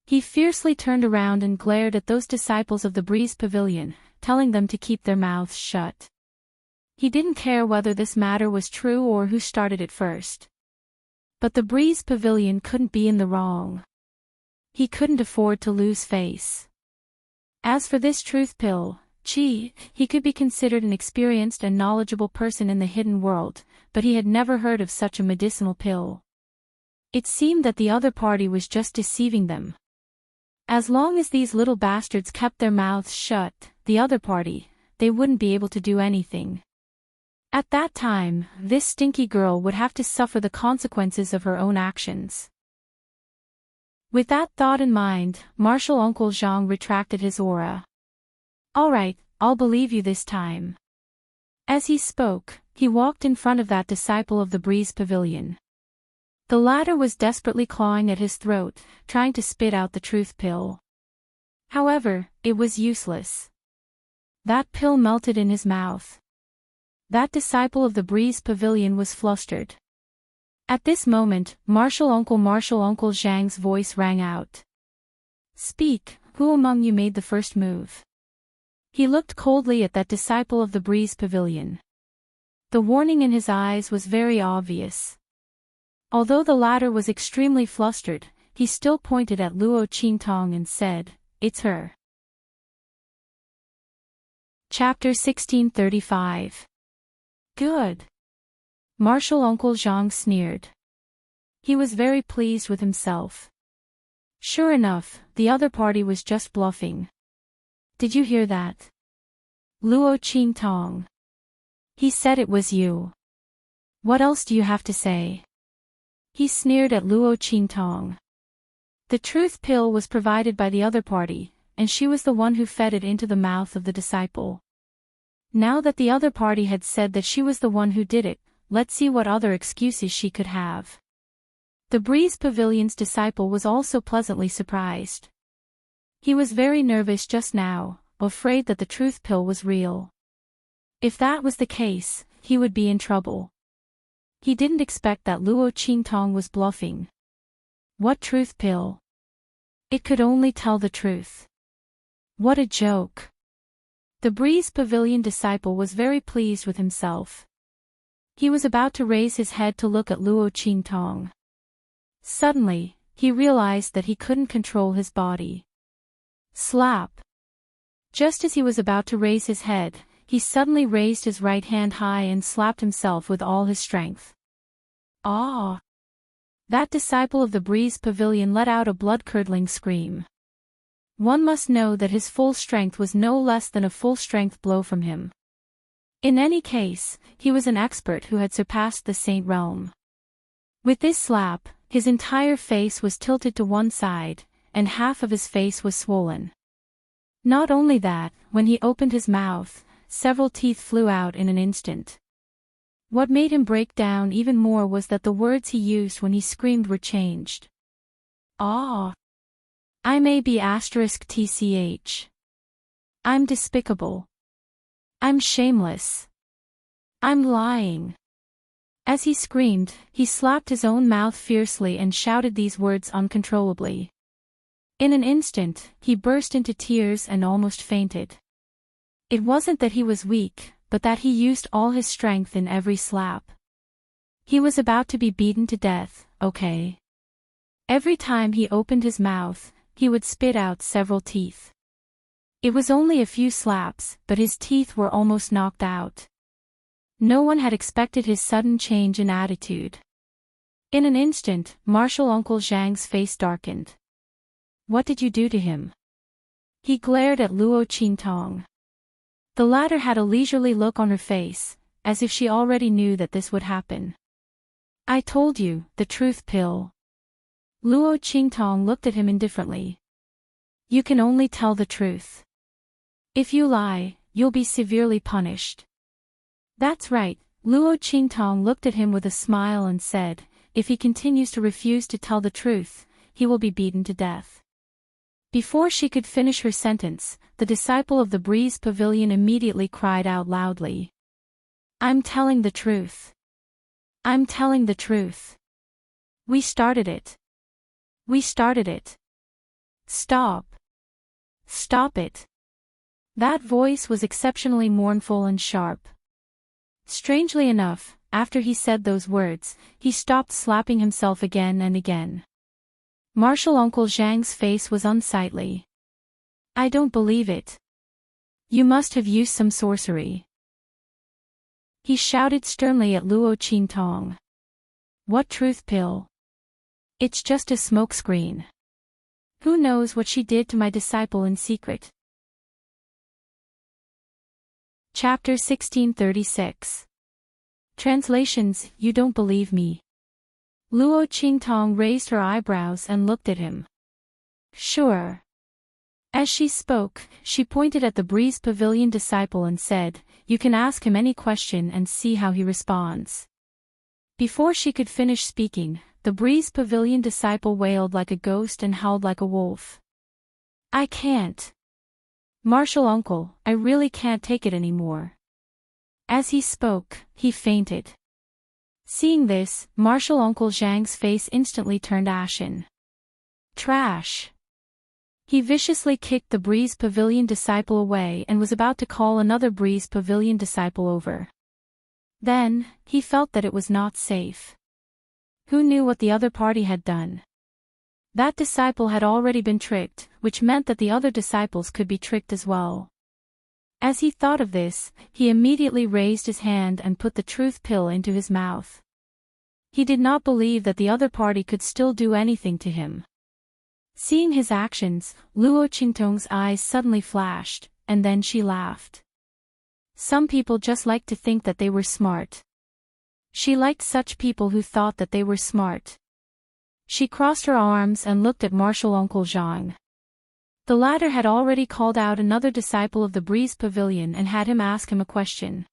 He fiercely turned around and glared at those disciples of the Breeze Pavilion, telling them to keep their mouths shut. He didn't care whether this matter was true or who started it first. But the Breeze Pavilion couldn't be in the wrong. He couldn't afford to lose face. As for this truth pill, he could be considered an experienced and knowledgeable person in the hidden world, but he had never heard of such a medicinal pill. It seemed that the other party was just deceiving them. As long as these little bastards kept their mouths shut, the other party, they wouldn't be able to do anything. At that time, this stinky girl would have to suffer the consequences of her own actions. With that thought in mind, martial Uncle Zhang retracted his aura. "Alright, I'll believe you this time." As he spoke, he walked in front of that disciple of the Breeze Pavilion. The latter was desperately clawing at his throat, trying to spit out the truth pill. However, it was useless. That pill melted in his mouth. That disciple of the Breeze Pavilion was flustered. At this moment, martial Uncle Zhang's voice rang out. "Speak, who among you made the first move?" He looked coldly at that disciple of the Breeze Pavilion. The warning in his eyes was very obvious. Although the latter was extremely flustered, he still pointed at Luo Qingtong and said, "It's her." Chapter 1635. Good. Martial Uncle Zhang sneered. He was very pleased with himself. Sure enough, the other party was just bluffing. Did you hear that? Luo Qingtong. He said it was you. What else do you have to say? He sneered at Luo Qingtong. The truth pill was provided by the other party, and she was the one who fed it into the mouth of the disciple. Now that the other party had said that she was the one who did it, let's see what other excuses she could have. The Breeze Pavilion's disciple was also pleasantly surprised. He was very nervous just now, afraid that the truth pill was real. If that was the case, he would be in trouble. He didn't expect that Luo Qingtong was bluffing. What truth pill? It could only tell the truth. What a joke. The Breeze Pavilion disciple was very pleased with himself. He was about to raise his head to look at Luo Qingtong. Suddenly, he realized that he couldn't control his body. Slap! Just as he was about to raise his head, he suddenly raised his right hand high and slapped himself with all his strength. Ah! That disciple of the Breeze Pavilion let out a blood-curdling scream. One must know that his full strength was no less than a full-strength blow from him. In any case, he was an expert who had surpassed the saint realm. With this slap, his entire face was tilted to one side, and half of his face was swollen. Not only that, when he opened his mouth, several teeth flew out in an instant. What made him break down even more was that the words he used when he screamed were changed. Ah! I may be *tch. I'm despicable. I'm shameless. I'm lying. As he screamed, he slapped his own mouth fiercely and shouted these words uncontrollably. In an instant, he burst into tears and almost fainted. It wasn't that he was weak, but that he used all his strength in every slap. He was about to be beaten to death, okay? Every time he opened his mouth, he would spit out several teeth. It was only a few slaps, but his teeth were almost knocked out. No one had expected his sudden change in attitude. In an instant, Martial Uncle Zhang's face darkened. What did you do to him? He glared at Luo Qingtong. The latter had a leisurely look on her face, as if she already knew that this would happen. I told you, the truth pill. Luo Qingtong looked at him indifferently. You can only tell the truth. If you lie, you'll be severely punished. That's right, Luo Qingtong looked at him with a smile and said, if he continues to refuse to tell the truth, he will be beaten to death. Before she could finish her sentence, the disciple of the Breeze Pavilion immediately cried out loudly. I'm telling the truth. I'm telling the truth. We started it. We started it. Stop. Stop it. That voice was exceptionally mournful and sharp. Strangely enough, after he said those words, he stopped slapping himself again and again. Martial Uncle Zhang's face was unsightly. I don't believe it. You must have used some sorcery. He shouted sternly at Luo Qingtong. What truth pill? It's just a smokescreen. Who knows what she did to my disciple in secret? Chapter 1636. Translations, You don't believe me. Luo Qingtong raised her eyebrows and looked at him. Sure. As she spoke, she pointed at the Breeze Pavilion disciple and said, You can ask him any question and see how he responds. Before she could finish speaking, the Breeze Pavilion disciple wailed like a ghost and howled like a wolf. I can't. Martial Uncle, I really can't take it anymore. As he spoke, he fainted. Seeing this, Martial Uncle Zhang's face instantly turned ashen. Trash. He viciously kicked the Breeze Pavilion disciple away and was about to call another Breeze Pavilion disciple over. Then, he felt that it was not safe. Who knew what the other party had done? That disciple had already been tricked, which meant that the other disciples could be tricked as well. As he thought of this, he immediately raised his hand and put the truth pill into his mouth. He did not believe that the other party could still do anything to him. Seeing his actions, Luo Qingtong's eyes suddenly flashed, and then she laughed. Some people just like to think that they were smart. She liked such people who thought that they were smart. She crossed her arms and looked at Martial Uncle Zhang. The latter had already called out another disciple of the Breeze Pavilion and had him ask him a question.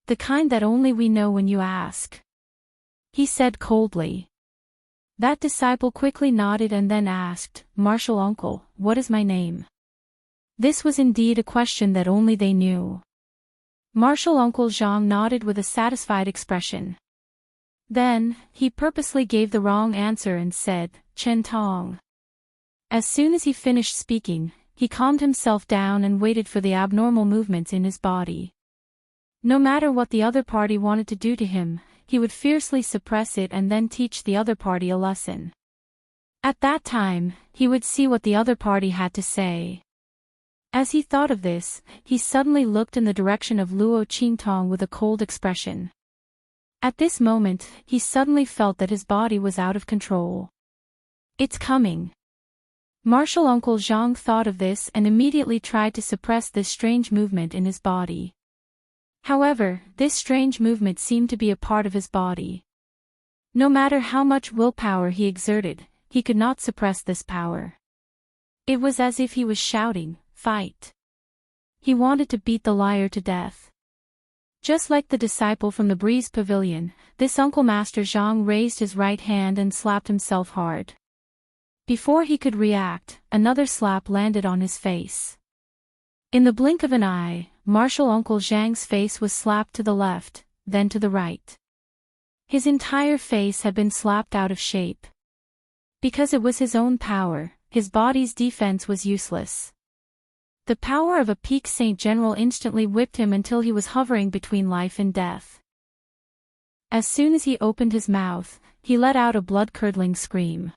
The kind that only we know when you ask. He said coldly. That disciple quickly nodded and then asked, Martial Uncle, what is my name? This was indeed a question that only they knew. Martial Uncle Zhang nodded with a satisfied expression. Then, he purposely gave the wrong answer and said, Chen Tong. As soon as he finished speaking, he calmed himself down and waited for the abnormal movements in his body. No matter what the other party wanted to do to him, he would fiercely suppress it and then teach the other party a lesson. At that time, he would see what the other party had to say. As he thought of this, he suddenly looked in the direction of Luo Qingtong with a cold expression. At this moment, he suddenly felt that his body was out of control. It's coming. Martial Uncle Zhang thought of this and immediately tried to suppress this strange movement in his body. However, this strange movement seemed to be a part of his body. No matter how much willpower he exerted, he could not suppress this power. It was as if he was shouting, fight. He wanted to beat the liar to death. Just like the disciple from the Breeze Pavilion, this Uncle Master Zhang raised his right hand and slapped himself hard. Before he could react, another slap landed on his face. In the blink of an eye, Martial Uncle Zhang's face was slapped to the left, then to the right. His entire face had been slapped out of shape. Because it was his own power, his body's defense was useless. The power of a peak Saint General instantly whipped him until he was hovering between life and death. As soon as he opened his mouth, he let out a blood-curdling scream.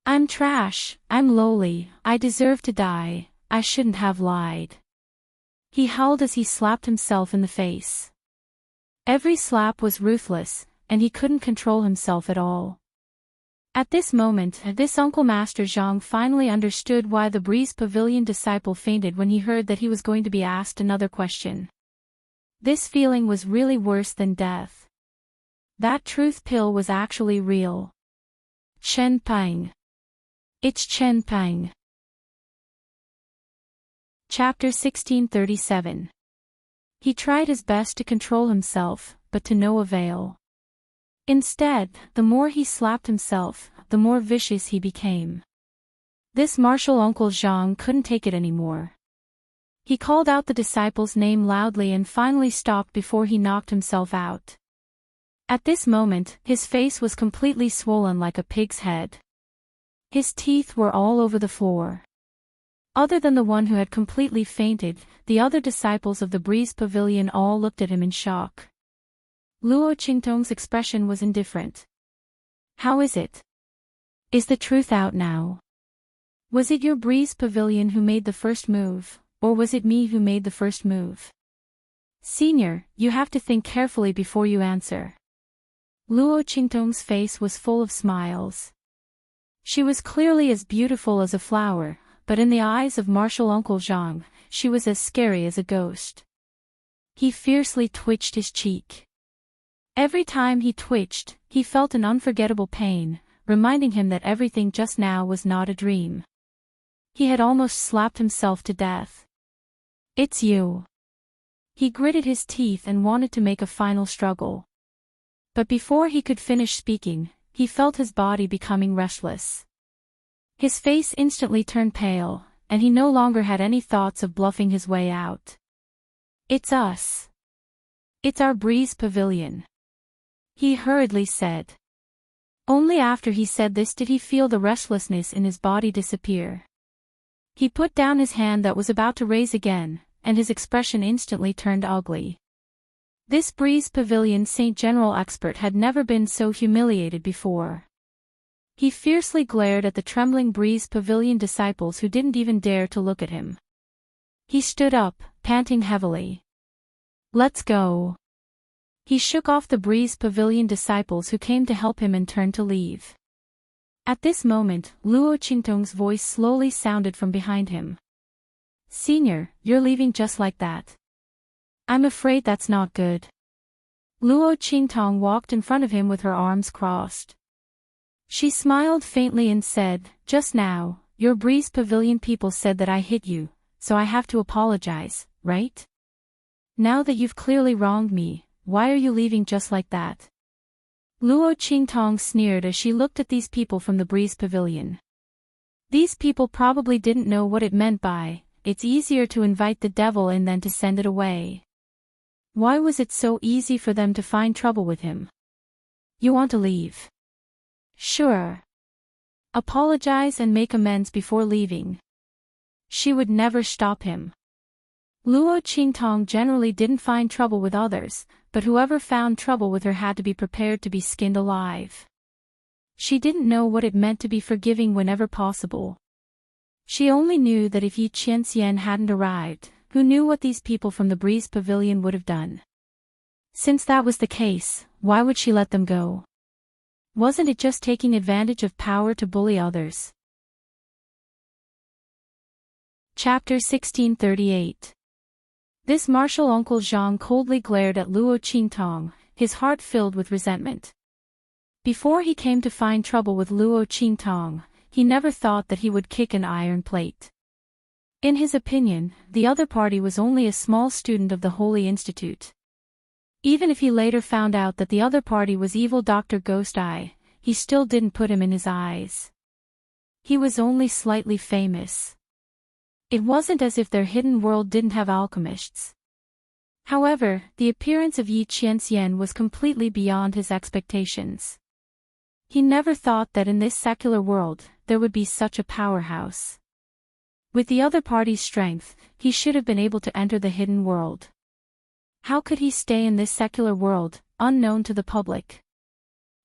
I'm trash, I'm lowly, I deserve to die, I shouldn't have lied. He howled as he slapped himself in the face. Every slap was ruthless, and he couldn't control himself at all. At this moment, this Uncle Master Zhang finally understood why the Breeze Pavilion disciple fainted when he heard that he was going to be asked another question. This feeling was really worse than death. That truth pill was actually real. Chen Pang. It's Chen Pang. Chapter 1637. He tried his best to control himself, but to no avail. Instead, the more he slapped himself, the more vicious he became. This Martial Uncle Zhang couldn't take it anymore. He called out the disciple's name loudly and finally stopped before he knocked himself out. At this moment, his face was completely swollen like a pig's head. His teeth were all over the floor. Other than the one who had completely fainted, the other disciples of the Breeze Pavilion all looked at him in shock. Luo Qingtong's expression was indifferent. How is it? Is the truth out now? Was it your Breeze Pavilion who made the first move, or was it me who made the first move? Senior, you have to think carefully before you answer. Luo Qingtong's face was full of smiles. She was clearly as beautiful as a flower, but in the eyes of Martial Uncle Zhang, she was as scary as a ghost. He fiercely twitched his cheek. Every time he twitched, he felt an unforgettable pain, reminding him that everything just now was not a dream. He had almost slapped himself to death. It's you. He gritted his teeth and wanted to make a final struggle. But before he could finish speaking, he felt his body becoming restless. His face instantly turned pale, and he no longer had any thoughts of bluffing his way out. It's us. It's our Breeze Pavilion. He hurriedly said. Only after he said this did he feel the restlessness in his body disappear. He put down his hand that was about to raise again, and his expression instantly turned ugly. This Breeze Pavilion Saint General expert had never been so humiliated before. He fiercely glared at the trembling Breeze Pavilion disciples who didn't even dare to look at him. He stood up, panting heavily. Let's go. He shook off the Breeze Pavilion disciples who came to help him and turned to leave. At this moment, Luo Qingtong's voice slowly sounded from behind him. Senior, you're leaving just like that. I'm afraid that's not good. Luo Qingtong walked in front of him with her arms crossed. She smiled faintly and said, just now, your Breeze Pavilion people said that I hit you, so I have to apologize, right? Now that you've clearly wronged me, why are you leaving just like that? Luo Qingtong sneered as she looked at these people from the Breeze Pavilion. These people probably didn't know what it meant by, it's easier to invite the devil in than to send it away. Why was it so easy for them to find trouble with him? You want to leave? Sure. Apologize and make amends before leaving. She would never stop him. Luo Qingtong generally didn't find trouble with others, but whoever found trouble with her had to be prepared to be skinned alive. She didn't know what it meant to be forgiving whenever possible. She only knew that if Yi Qianxian hadn't arrived, who knew what these people from the Breeze Pavilion would have done? Since that was the case, why would she let them go? Wasn't it just taking advantage of power to bully others? Chapter 1638. This martial Uncle Zhang coldly glared at Luo Qingtong, his heart filled with resentment. Before he came to find trouble with Luo Qingtong, he never thought that he would kick an iron plate. In his opinion, the other party was only a small student of the Holy Institute. Even if he later found out that the other party was evil Dr. Ghost Eye, he still didn't put him in his eyes. He was only slightly famous. It wasn't as if their hidden world didn't have alchemists. However, the appearance of Yi Qianxian was completely beyond his expectations. He never thought that in this secular world, there would be such a powerhouse. With the other party's strength, he should have been able to enter the hidden world. How could he stay in this secular world, unknown to the public?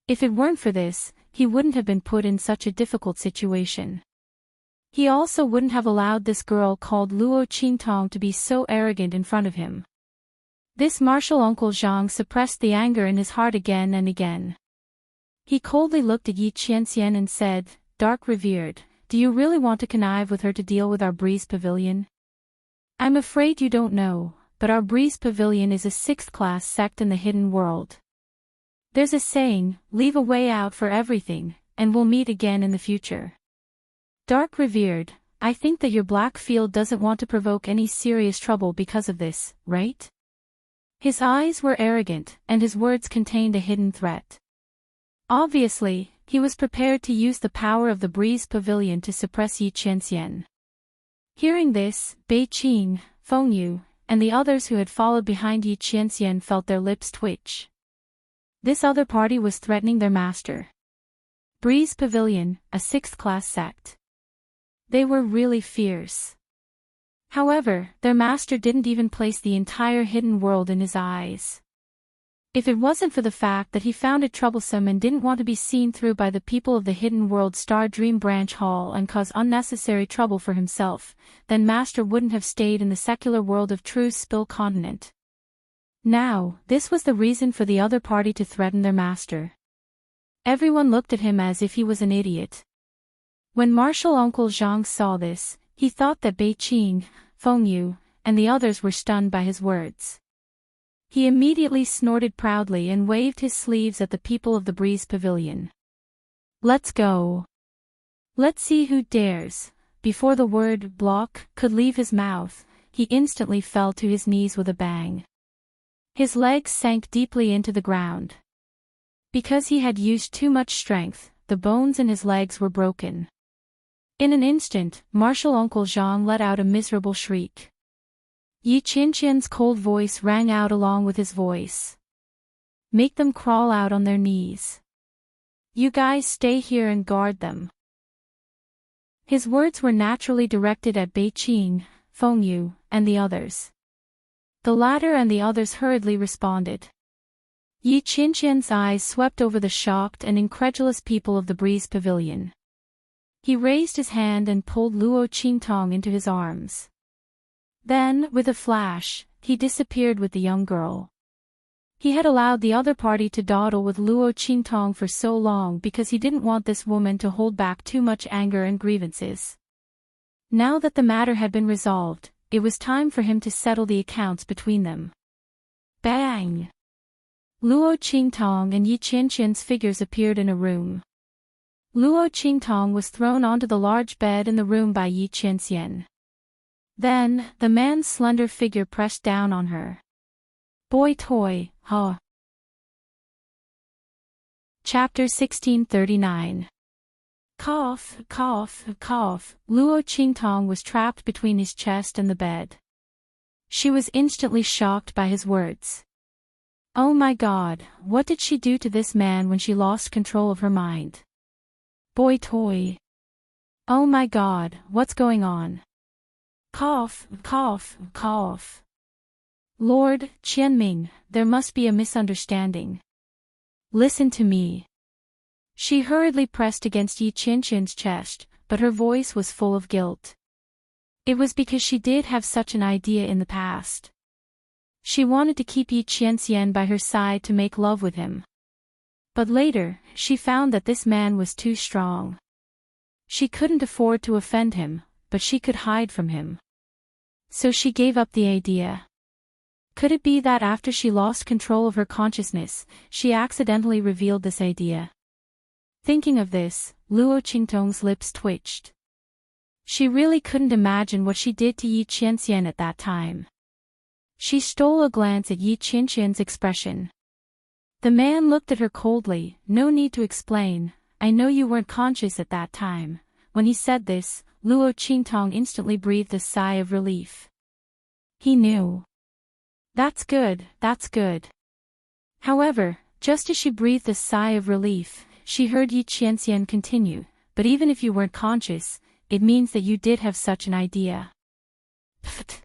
If it weren't for this, he wouldn't have been put in such a difficult situation. He also wouldn't have allowed this girl called Luo Qingtong to be so arrogant in front of him. This martial Uncle Zhang suppressed the anger in his heart again and again. He coldly looked at Yi Qianxian and said, Dark Revered, do you really want to connive with her to deal with our Breeze Pavilion? I'm afraid you don't know, but our Breeze Pavilion is a 6th-class sect in the hidden world. There's a saying, leave a way out for everything, and we'll meet again in the future. Dark Revered, I think that your black field doesn't want to provoke any serious trouble because of this, right? His eyes were arrogant, and his words contained a hidden threat. Obviously, he was prepared to use the power of the Breeze Pavilion to suppress Yi Qianxian. Hearing this, Bei Qing, Feng Yu, and the others who had followed behind Yi Qianxian felt their lips twitch. This other party was threatening their master. Breeze Pavilion, a 6th-class sect. They were really fierce. However, their master didn't even place the entire hidden world in his eyes. If it wasn't for the fact that he found it troublesome and didn't want to be seen through by the people of the hidden world Star Dream Branch Hall and cause unnecessary trouble for himself, then master wouldn't have stayed in the secular world of True's Spill Continent. Now, this was the reason for the other party to threaten their master. Everyone looked at him as if he was an idiot. When martial Uncle Zhang saw this, he thought that Bei Qing, Feng Yu, and the others were stunned by his words. He immediately snorted proudly and waved his sleeves at the people of the Breeze Pavilion. Let's go. Let's see who dares. Before the word block could leave his mouth, he instantly fell to his knees with a bang. His legs sank deeply into the ground. Because he had used too much strength, the bones in his legs were broken. In an instant, martial Uncle Zhang let out a miserable shriek. Yi Qianxian's cold voice rang out along with his voice. Make them crawl out on their knees. You guys stay here and guard them. His words were naturally directed at Bei Qing, Feng Yu, and the others. The latter and the others hurriedly responded. Yi Qianxian's eyes swept over the shocked and incredulous people of the Breeze Pavilion. He raised his hand and pulled Luo Qingtong into his arms. Then, with a flash, he disappeared with the young girl. He had allowed the other party to dawdle with Luo Qingtong for so long because he didn't want this woman to hold back too much anger and grievances. Now that the matter had been resolved, it was time for him to settle the accounts between them. Bang! Luo Qingtong and Yi Qianqian's figures appeared in a room. Luo Qingtong was thrown onto the large bed in the room by Yi Qianqian. Then, the man's slender figure pressed down on her. Boy toy, huh? Chapter 1639. Cough, cough, cough. Luo Qingtong was trapped between his chest and the bed. She was instantly shocked by his words. Oh my God, what did she do to this man when she lost control of her mind? Boy toy. Oh my God, what's going on? Cough, cough, cough. Lord Qianming, there must be a misunderstanding. Listen to me. She hurriedly pressed against Yi Qianqian's chest, but her voice was full of guilt. It was because she did have such an idea in the past. She wanted to keep Yi Qianqian by her side to make love with him. But later, she found that this man was too strong. She couldn't afford to offend him, but she could hide from him. So she gave up the idea. Could it be that after she lost control of her consciousness, she accidentally revealed this idea? Thinking of this, Luo Qingtong's lips twitched. She really couldn't imagine what she did to Yi Qianqian at that time. She stole a glance at Yi Qianqian's expression. The man looked at her coldly. No need to explain, I know you weren't conscious at that time. When he said this, Luo Qingtong instantly breathed a sigh of relief. He knew. That's good, that's good. However, just as she breathed a sigh of relief, she heard Yi Qianqian continue, but even if you weren't conscious, it means that you did have such an idea. Pfft.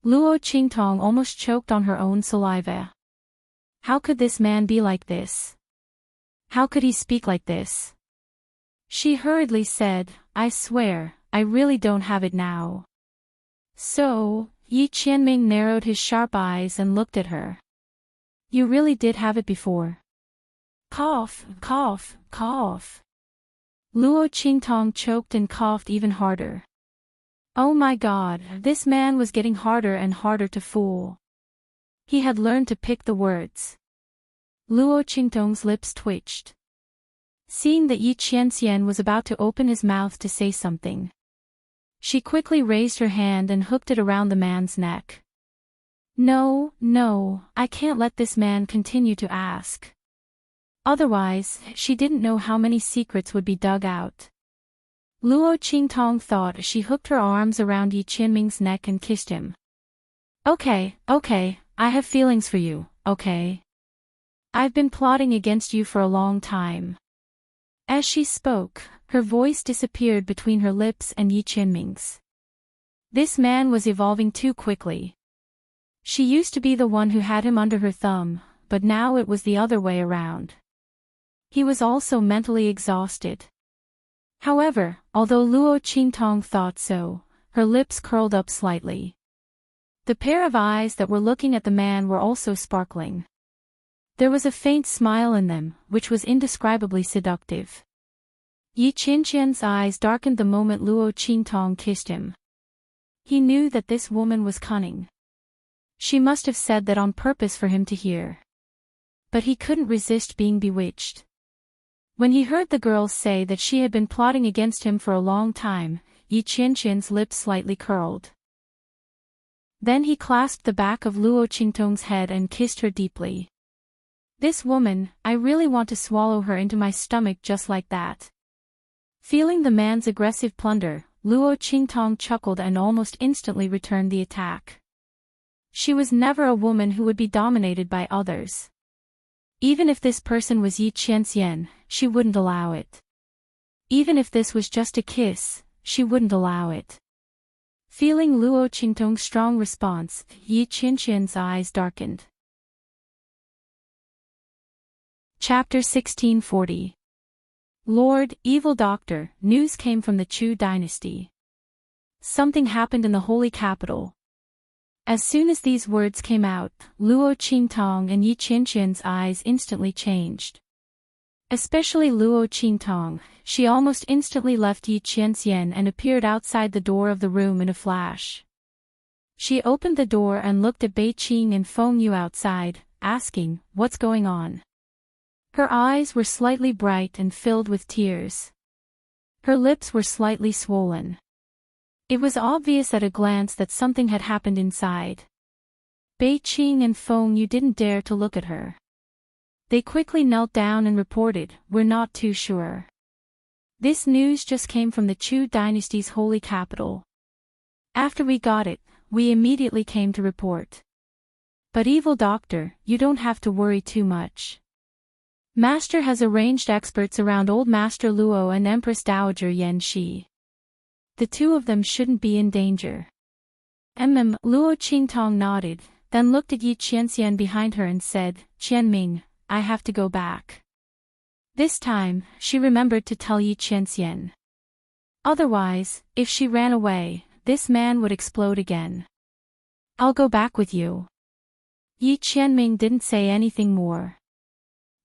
Luo Qingtong almost choked on her own saliva. How could this man be like this? How could he speak like this? She hurriedly said, I swear, I really don't have it now. So, Yi Qianming narrowed his sharp eyes and looked at her. You really did have it before. Cough, cough, cough. Luo Qingtong choked and coughed even harder. Oh my God, this man was getting harder and harder to fool. He had learned to pick the words. Luo Qingtong's lips twitched. Seeing that Yi Qianqian was about to open his mouth to say something, she quickly raised her hand and hooked it around the man's neck. No, no, I can't let this man continue to ask. Otherwise, she didn't know how many secrets would be dug out. Luo Qingtong thought as she hooked her arms around Yi Qianming's neck and kissed him. Okay, I have feelings for you, okay? I've been plotting against you for a long time. As she spoke, her voice disappeared between her lips and Yi Qianming's. This man was evolving too quickly. She used to be the one who had him under her thumb, but now it was the other way around. He was also mentally exhausted. However, although Luo Qingtong thought so, her lips curled up slightly. The pair of eyes that were looking at the man were also sparkling. There was a faint smile in them, which was indescribably seductive. Yi Qianqian's eyes darkened the moment Luo Qingtong kissed him. He knew that this woman was cunning. She must have said that on purpose for him to hear. But he couldn't resist being bewitched. When he heard the girl say that she had been plotting against him for a long time, Yi Qianqian's lips slightly curled. Then he clasped the back of Luo Qingtong's head and kissed her deeply. This woman, I really want to swallow her into my stomach just like that. Feeling the man's aggressive plunder, Luo Qingtong chuckled and almost instantly returned the attack. She was never a woman who would be dominated by others. Even if this person was Yi Qianqian, she wouldn't allow it. Even if this was just a kiss, she wouldn't allow it. Feeling Luo Qingtong's strong response, Yi Qianqian's eyes darkened. Chapter 1640. Lord, Evil Doctor, news came from the Chu dynasty. Something happened in the holy capital. As soon as these words came out, Luo Qingtong and Yi Qianqian's eyes instantly changed. Especially Luo Qingtong, she almost instantly left Yi Qianxian and appeared outside the door of the room in a flash. She opened the door and looked at Bei Qing and Feng Yu outside, asking, "What's going on?" Her eyes were slightly bright and filled with tears. Her lips were slightly swollen. It was obvious at a glance that something had happened inside. Bei Qing and Feng Yu didn't dare to look at her. They quickly knelt down and reported, "We're not too sure. This news just came from the Chu dynasty's holy capital. After we got it, we immediately came to report. But evil doctor, you don't have to worry too much. Master has arranged experts around old Master Luo and Empress Dowager Yan Shi. The two of them shouldn't be in danger." Luo Qingtong nodded, then looked at Yi Qianxian behind her and said, "Qianming, I have to go back." This time, she remembered to tell Yi Qianxian. Otherwise, if she ran away, this man would explode again. "I'll go back with you." Yi Qianming didn't say anything more.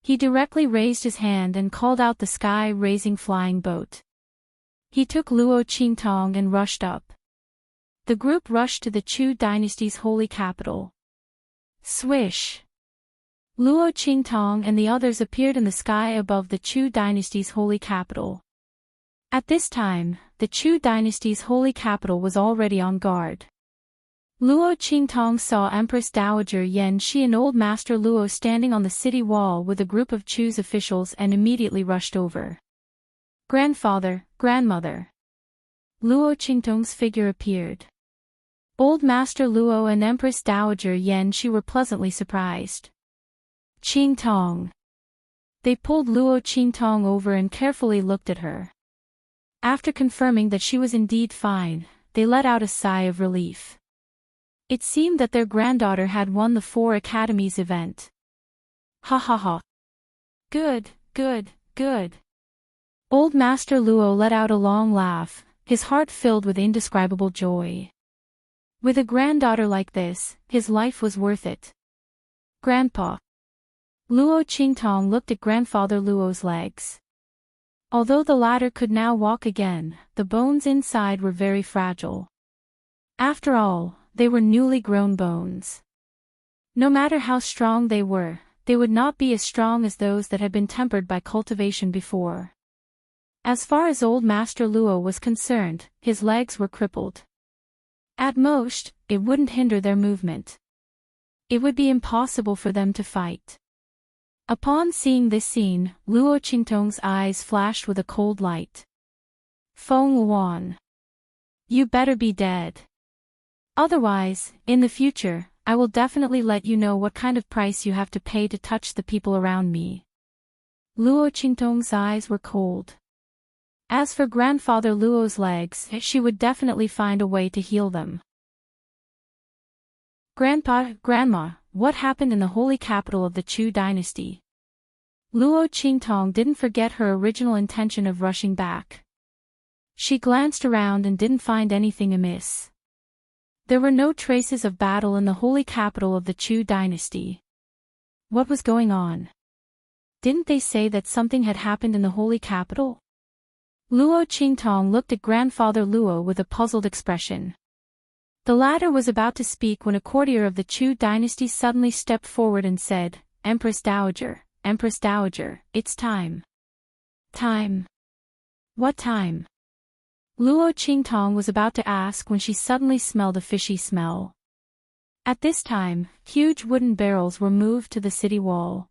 He directly raised his hand and called out the sky-raising flying boat. He took Luo Qingtong and rushed up. The group rushed to the Chu dynasty's holy capital. Swish! Luo Qingtong and the others appeared in the sky above the Chu dynasty's holy capital. At this time, the Chu dynasty's holy capital was already on guard. Luo Qingtong saw Empress Dowager Yan Shi and old Master Luo standing on the city wall with a group of Chu's officials and immediately rushed over. "Grandfather, grandmother." Luo Qingtong's figure appeared. Old Master Luo and Empress Dowager Yan Shi were pleasantly surprised. "Qingtong." They pulled Luo Qingtong over and carefully looked at her. After confirming that she was indeed fine, they let out a sigh of relief. It seemed that their granddaughter had won the 4 Academies event. "Ha ha ha. Good, good, good." Old Master Luo let out a long laugh, his heart filled with indescribable joy. With a granddaughter like this, his life was worth it. "Grandpa." Luo Qingtong looked at Grandfather Luo's legs. Although the latter could now walk again, the bones inside were very fragile. After all, they were newly grown bones. No matter how strong they would not be as strong as those that had been tempered by cultivation before. As far as old Master Luo was concerned, his legs were crippled. At most, it wouldn't hinder their movement. It would be impossible for them to fight. Upon seeing this scene, Luo Qingtong's eyes flashed with a cold light. "Feng Luan. You better be dead. Otherwise, in the future, I will definitely let you know what kind of price you have to pay to touch the people around me." Luo Qingtong's eyes were cold. As for Grandfather Luo's legs, she would definitely find a way to heal them. "Grandpa, Grandma, what happened in the holy capital of the Chu dynasty?" Luo Qingtong didn't forget her original intention of rushing back. She glanced around and didn't find anything amiss. There were no traces of battle in the holy capital of the Chu dynasty. What was going on? Didn't they say that something had happened in the holy capital? Luo Qingtong looked at Grandfather Luo with a puzzled expression. The latter was about to speak when a courtier of the Chu dynasty suddenly stepped forward and said, Empress Dowager, it's time." "Time? What time?" Luo Qingtong was about to ask when she suddenly smelled a fishy smell. At this time, huge wooden barrels were moved to the city wall.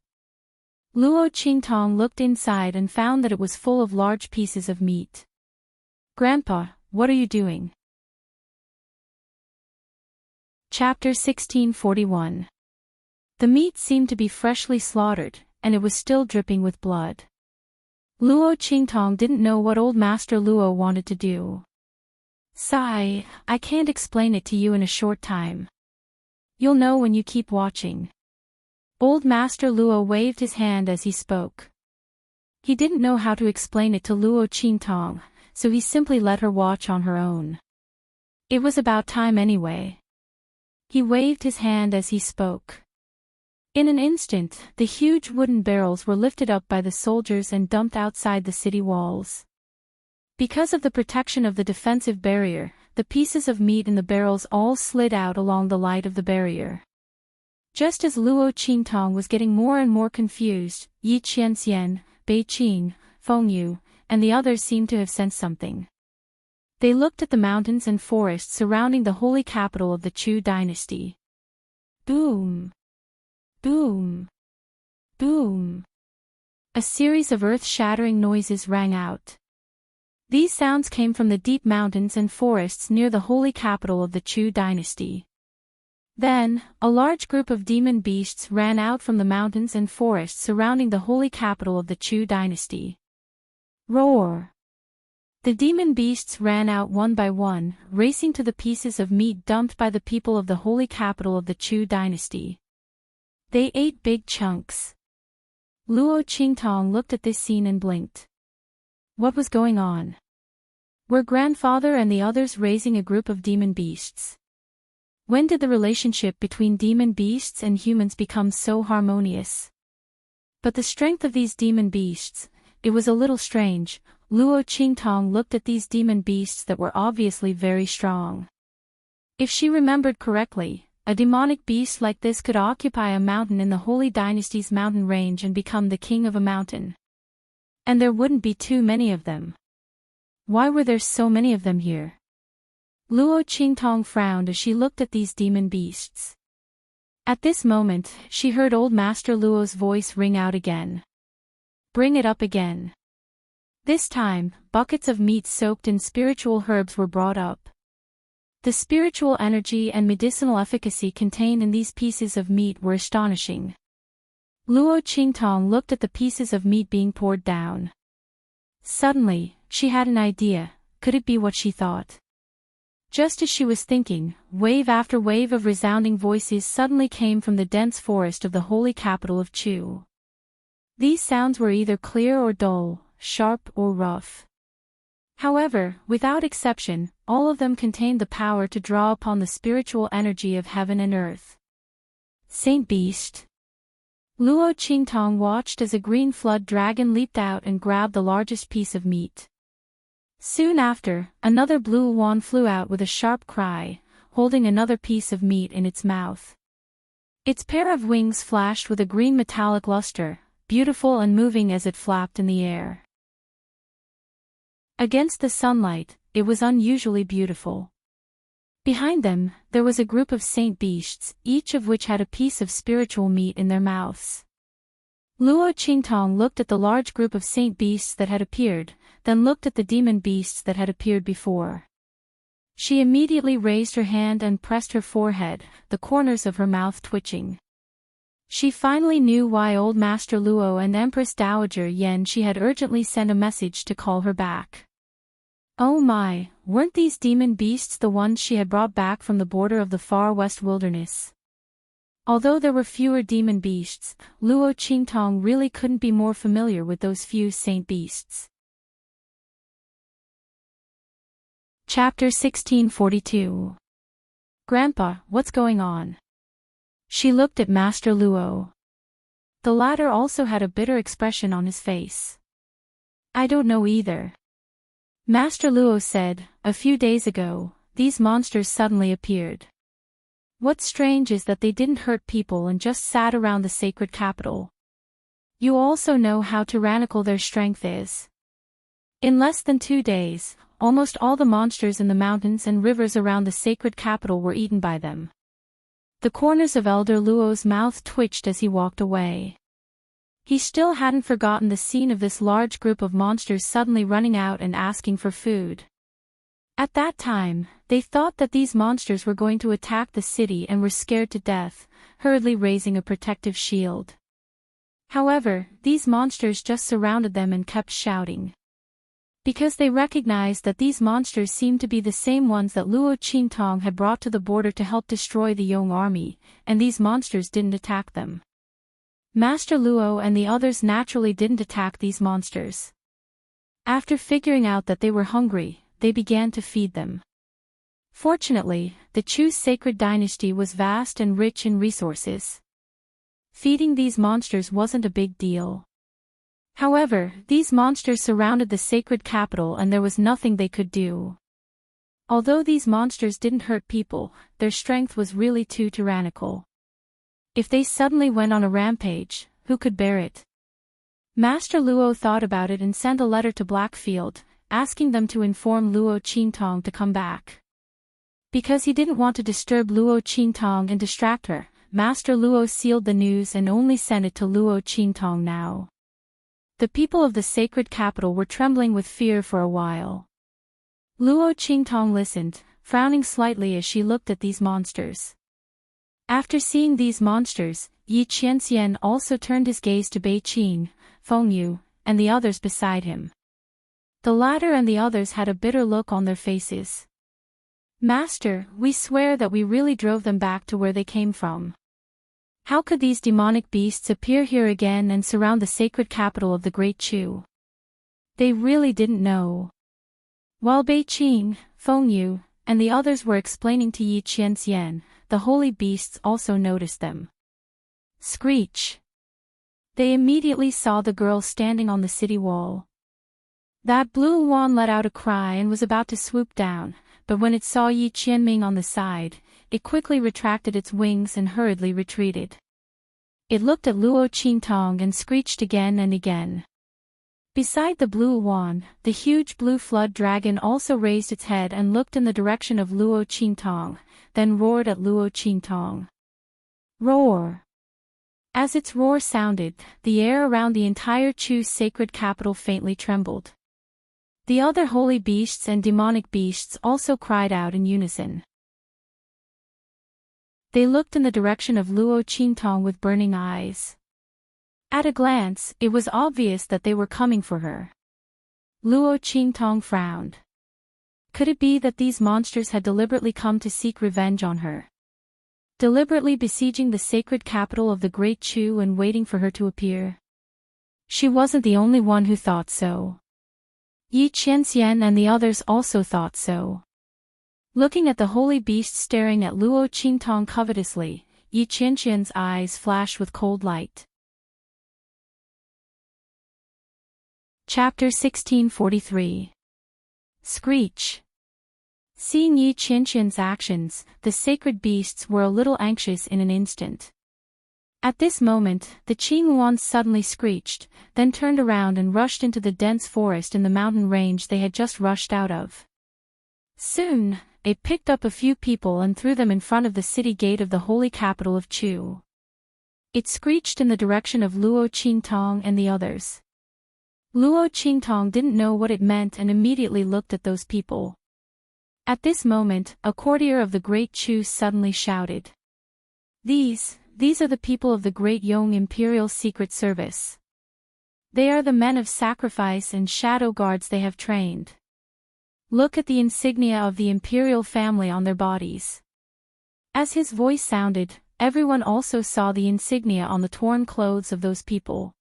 Luo Qingtong looked inside and found that it was full of large pieces of meat. "Grandpa, what are you doing?" Chapter 1641. The meat seemed to be freshly slaughtered, and it was still dripping with blood. Luo Qingtong didn't know what old Master Luo wanted to do. "Sigh, I can't explain it to you in a short time. You'll know when you keep watching." Old Master Luo waved his hand as he spoke. He didn't know how to explain it to Luo Qingtong, so he simply let her watch on her own. It was about time anyway. He waved his hand as he spoke. In an instant, the huge wooden barrels were lifted up by the soldiers and dumped outside the city walls. Because of the protection of the defensive barrier, the pieces of meat in the barrels all slid out along the light of the barrier. Just as Luo Qingtong was getting more and more confused, Yi Qianxian, Bei Qing, Feng Yu, and the others seemed to have sensed something. They looked at the mountains and forests surrounding the holy capital of the Chu dynasty. Boom! Boom! Boom! A series of earth-shattering noises rang out. These sounds came from the deep mountains and forests near the holy capital of the Chu dynasty. Then, a large group of demon beasts ran out from the mountains and forests surrounding the holy capital of the Chu dynasty. Roar! The demon beasts ran out one by one, racing to the pieces of meat dumped by the people of the holy capital of the Chu dynasty. They ate big chunks. Luo Qingtong looked at this scene and blinked. What was going on? Were grandfather and the others raising a group of demon beasts? When did the relationship between demon beasts and humans become so harmonious? But the strength of these demon beasts, it was a little strange. Luo Qingtong looked at these demon beasts that were obviously very strong. If she remembered correctly, a demonic beast like this could occupy a mountain in the holy dynasty's mountain range and become the king of a mountain. And there wouldn't be too many of them. Why were there so many of them here? Luo Qingtong frowned as she looked at these demon beasts. At this moment, she heard old Master Luo's voice ring out again. Bring it up again. This time, buckets of meat soaked in spiritual herbs were brought up. The spiritual energy and medicinal efficacy contained in these pieces of meat were astonishing. Luo Qingtong looked at the pieces of meat being poured down. Suddenly, she had an idea. Could it be what she thought? Just as she was thinking, wave after wave of resounding voices suddenly came from the dense forest of the holy capital of Chu. These sounds were either clear or dull, sharp or rough. However, without exception, all of them contained the power to draw upon the spiritual energy of heaven and earth. Saint Beast. Luo Qingtong watched as a green flood dragon leaped out and grabbed the largest piece of meat. Soon after, another blue wand flew out with a sharp cry, holding another piece of meat in its mouth. Its pair of wings flashed with a green metallic luster, beautiful and moving as it flapped in the air. Against the sunlight, it was unusually beautiful. Behind them, there was a group of saint beasts, each of which had a piece of spiritual meat in their mouths. Luo Qingtong looked at the large group of saint beasts that had appeared, then looked at the demon beasts that had appeared before. She immediately raised her hand and pressed her forehead, the corners of her mouth twitching. She finally knew why old Master Luo and Empress Dowager Yan Shi had urgently sent a message to call her back. Oh my, weren't these demon beasts the ones she had brought back from the border of the far west wilderness? Although there were fewer demon beasts, Luo Qingtong really couldn't be more familiar with those few saint beasts. Chapter 1642. Grandpa, what's going on? She looked at Master Luo. The latter also had a bitter expression on his face. I don't know either. Master Luo said, a few days ago, these monsters suddenly appeared. What's strange is that they didn't hurt people and just sat around the sacred capital. You also know how tyrannical their strength is. In less than 2 days, almost all the monsters in the mountains and rivers around the sacred capital were eaten by them. The corners of Elder Luo's mouth twitched as he walked away. He still hadn't forgotten the scene of this large group of monsters suddenly running out and asking for food. At that time, they thought that these monsters were going to attack the city and were scared to death, hurriedly raising a protective shield. However, these monsters just surrounded them and kept shouting. Because they recognized that these monsters seemed to be the same ones that Luo Qingtong had brought to the border to help destroy the Yong army, and these monsters didn't attack them. Master Luo and the others naturally didn't attack these monsters. After figuring out that they were hungry, they began to feed them. Fortunately, the Chu's sacred dynasty was vast and rich in resources. Feeding these monsters wasn't a big deal. However, these monsters surrounded the sacred capital and there was nothing they could do. Although these monsters didn't hurt people, their strength was really too tyrannical. If they suddenly went on a rampage, who could bear it? Master Luo thought about it and sent a letter to Blackfield, asking them to inform Luo Qingtong to come back. Because he didn't want to disturb Luo Qingtong and distract her, Master Luo sealed the news and only sent it to Luo Qingtong now. The people of the sacred capital were trembling with fear for a while. Luo Qingtong listened, frowning slightly as she looked at these monsters. After seeing these monsters, Yi Qianxian also turned his gaze to Bei Qing, Feng Yu, and the others beside him. The latter and the others had a bitter look on their faces. Master, we swear that we really drove them back to where they came from. How could these demonic beasts appear here again and surround the sacred capital of the Great Chu? They really didn't know. While Bei Qing, Feng Yu, and the others were explaining to Yi Qianxian, the holy beasts also noticed them. Screech! They immediately saw the girl standing on the city wall. That blue wand let out a cry and was about to swoop down, but when it saw Yi Qianming on the side, it quickly retracted its wings and hurriedly retreated. It looked at Luo Qingtong and screeched again and again. Beside the blue wand, the huge blue flood dragon also raised its head and looked in the direction of Luo Qingtong, then roared at Luo Qingtong. Roar! As its roar sounded, the air around the entire Chu's sacred capital faintly trembled. The other holy beasts and demonic beasts also cried out in unison. They looked in the direction of Luo Qingtong with burning eyes. At a glance, it was obvious that they were coming for her. Luo Qingtong frowned. Could it be that these monsters had deliberately come to seek revenge on her? Deliberately besieging the sacred capital of the Great Chu and waiting for her to appear? She wasn't the only one who thought so. Yi Qianxian and the others also thought so. Looking at the holy beast staring at Luo Qingtong covetously, Yi Qianxian's eyes flashed with cold light. Chapter 1643. Screech. Seeing Yi Qianxian's actions, the sacred beasts were a little anxious in an instant. At this moment, the Qing Yuan suddenly screeched, then turned around and rushed into the dense forest in the mountain range they had just rushed out of. Soon, it picked up a few people and threw them in front of the city gate of the holy capital of Chu. It screeched in the direction of Luo Qingtong and the others. Luo Qingtong didn't know what it meant and immediately looked at those people. At this moment, a courtier of the Great Chu suddenly shouted. These are the people of the Great Yong Imperial Secret Service. They are the men of sacrifice and shadow guards they have trained. Look at the insignia of the imperial family on their bodies. As his voice sounded, everyone also saw the insignia on the torn clothes of those people.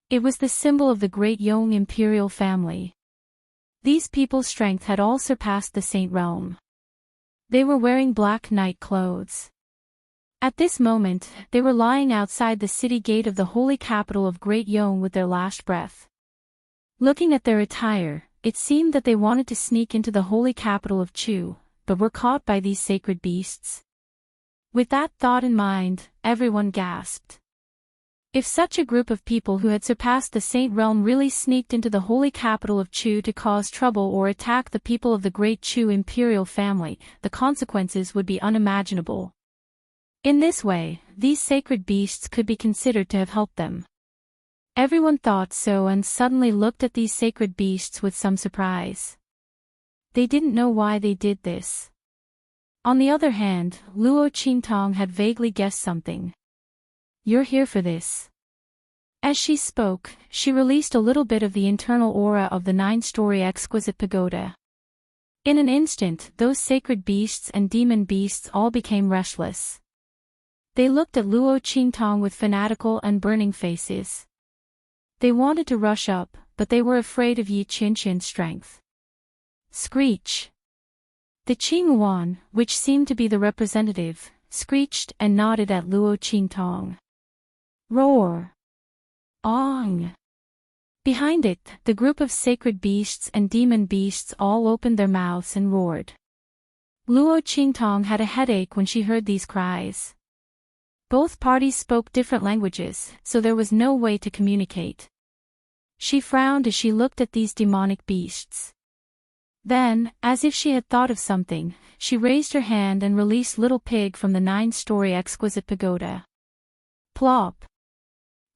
It was the symbol of the Great Yong imperial family. These people's strength had all surpassed the saint realm. They were wearing black night clothes. At this moment, they were lying outside the city gate of the holy capital of Great Yong with their last breath. Looking at their attire, it seemed that they wanted to sneak into the holy capital of Chu, but were caught by these sacred beasts. With that thought in mind, everyone gasped. If such a group of people who had surpassed the saint realm really sneaked into the holy capital of Chu to cause trouble or attack the people of the Great Chu imperial family, the consequences would be unimaginable. In this way, these sacred beasts could be considered to have helped them. Everyone thought so and suddenly looked at these sacred beasts with some surprise. They didn't know why they did this. On the other hand, Luo Qingtong had vaguely guessed something. You're here for this. As she spoke, she released a little bit of the internal aura of the 9-story exquisite pagoda. In an instant, those sacred beasts and demon beasts all became restless. They looked at Luo Qingtong with fanatical and burning faces. They wanted to rush up, but they were afraid of Yi Qianxian's strength. Screech! The Qingyuan, which seemed to be the representative, screeched and nodded at Luo Qingtong. Roar! Ong! Behind it, the group of sacred beasts and demon beasts all opened their mouths and roared. Luo Qingtong had a headache when she heard these cries. Both parties spoke different languages, so there was no way to communicate. She frowned as she looked at these demonic beasts. Then, as if she had thought of something, she raised her hand and released Little Pig from the 9-story exquisite pagoda. Plop!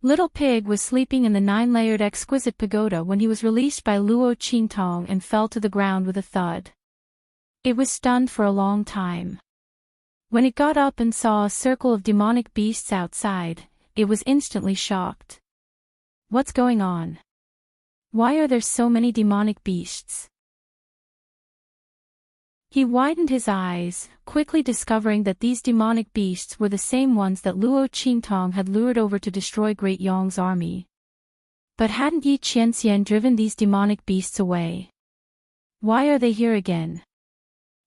Little Pig was sleeping in the 9-layered exquisite pagoda when he was released by Luo Qingtong and fell to the ground with a thud. It was stunned for a long time. When it got up and saw a circle of demonic beasts outside, it was instantly shocked. What's going on? Why are there so many demonic beasts? He widened his eyes, quickly discovering that these demonic beasts were the same ones that Luo Qingtong had lured over to destroy Great Yong's army. But hadn't Yi Qianxian driven these demonic beasts away? Why are they here again?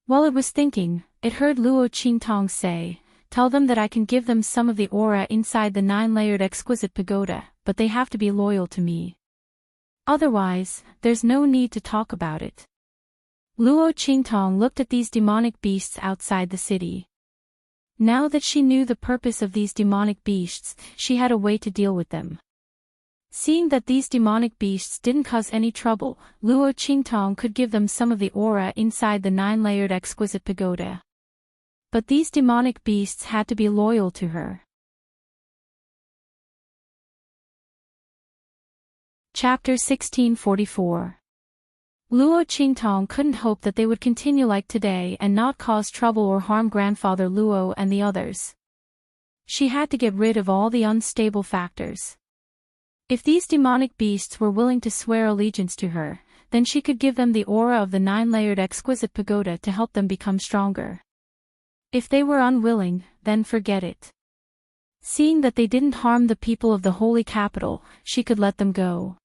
While it was thinking, it heard Luo Qingtong say, "Tell them that I can give them some of the aura inside the 9-layered exquisite pagoda, but they have to be loyal to me. Otherwise, there's no need to talk about it." Luo Qingtong looked at these demonic beasts outside the city. Now that she knew the purpose of these demonic beasts, she had a way to deal with them. Seeing that these demonic beasts didn't cause any trouble, Luo Qingtong could give them some of the aura inside the 9-layered exquisite pagoda. But these demonic beasts had to be loyal to her. Chapter 1644. Luo Qingtong couldn't hope that they would continue like today and not cause trouble or harm grandfather Luo and the others. She had to get rid of all the unstable factors. If these demonic beasts were willing to swear allegiance to her, then she could give them the aura of the 9-layered exquisite pagoda to help them become stronger. If they were unwilling, then forget it. Seeing that they didn't harm the people of the holy capital, she could let them go.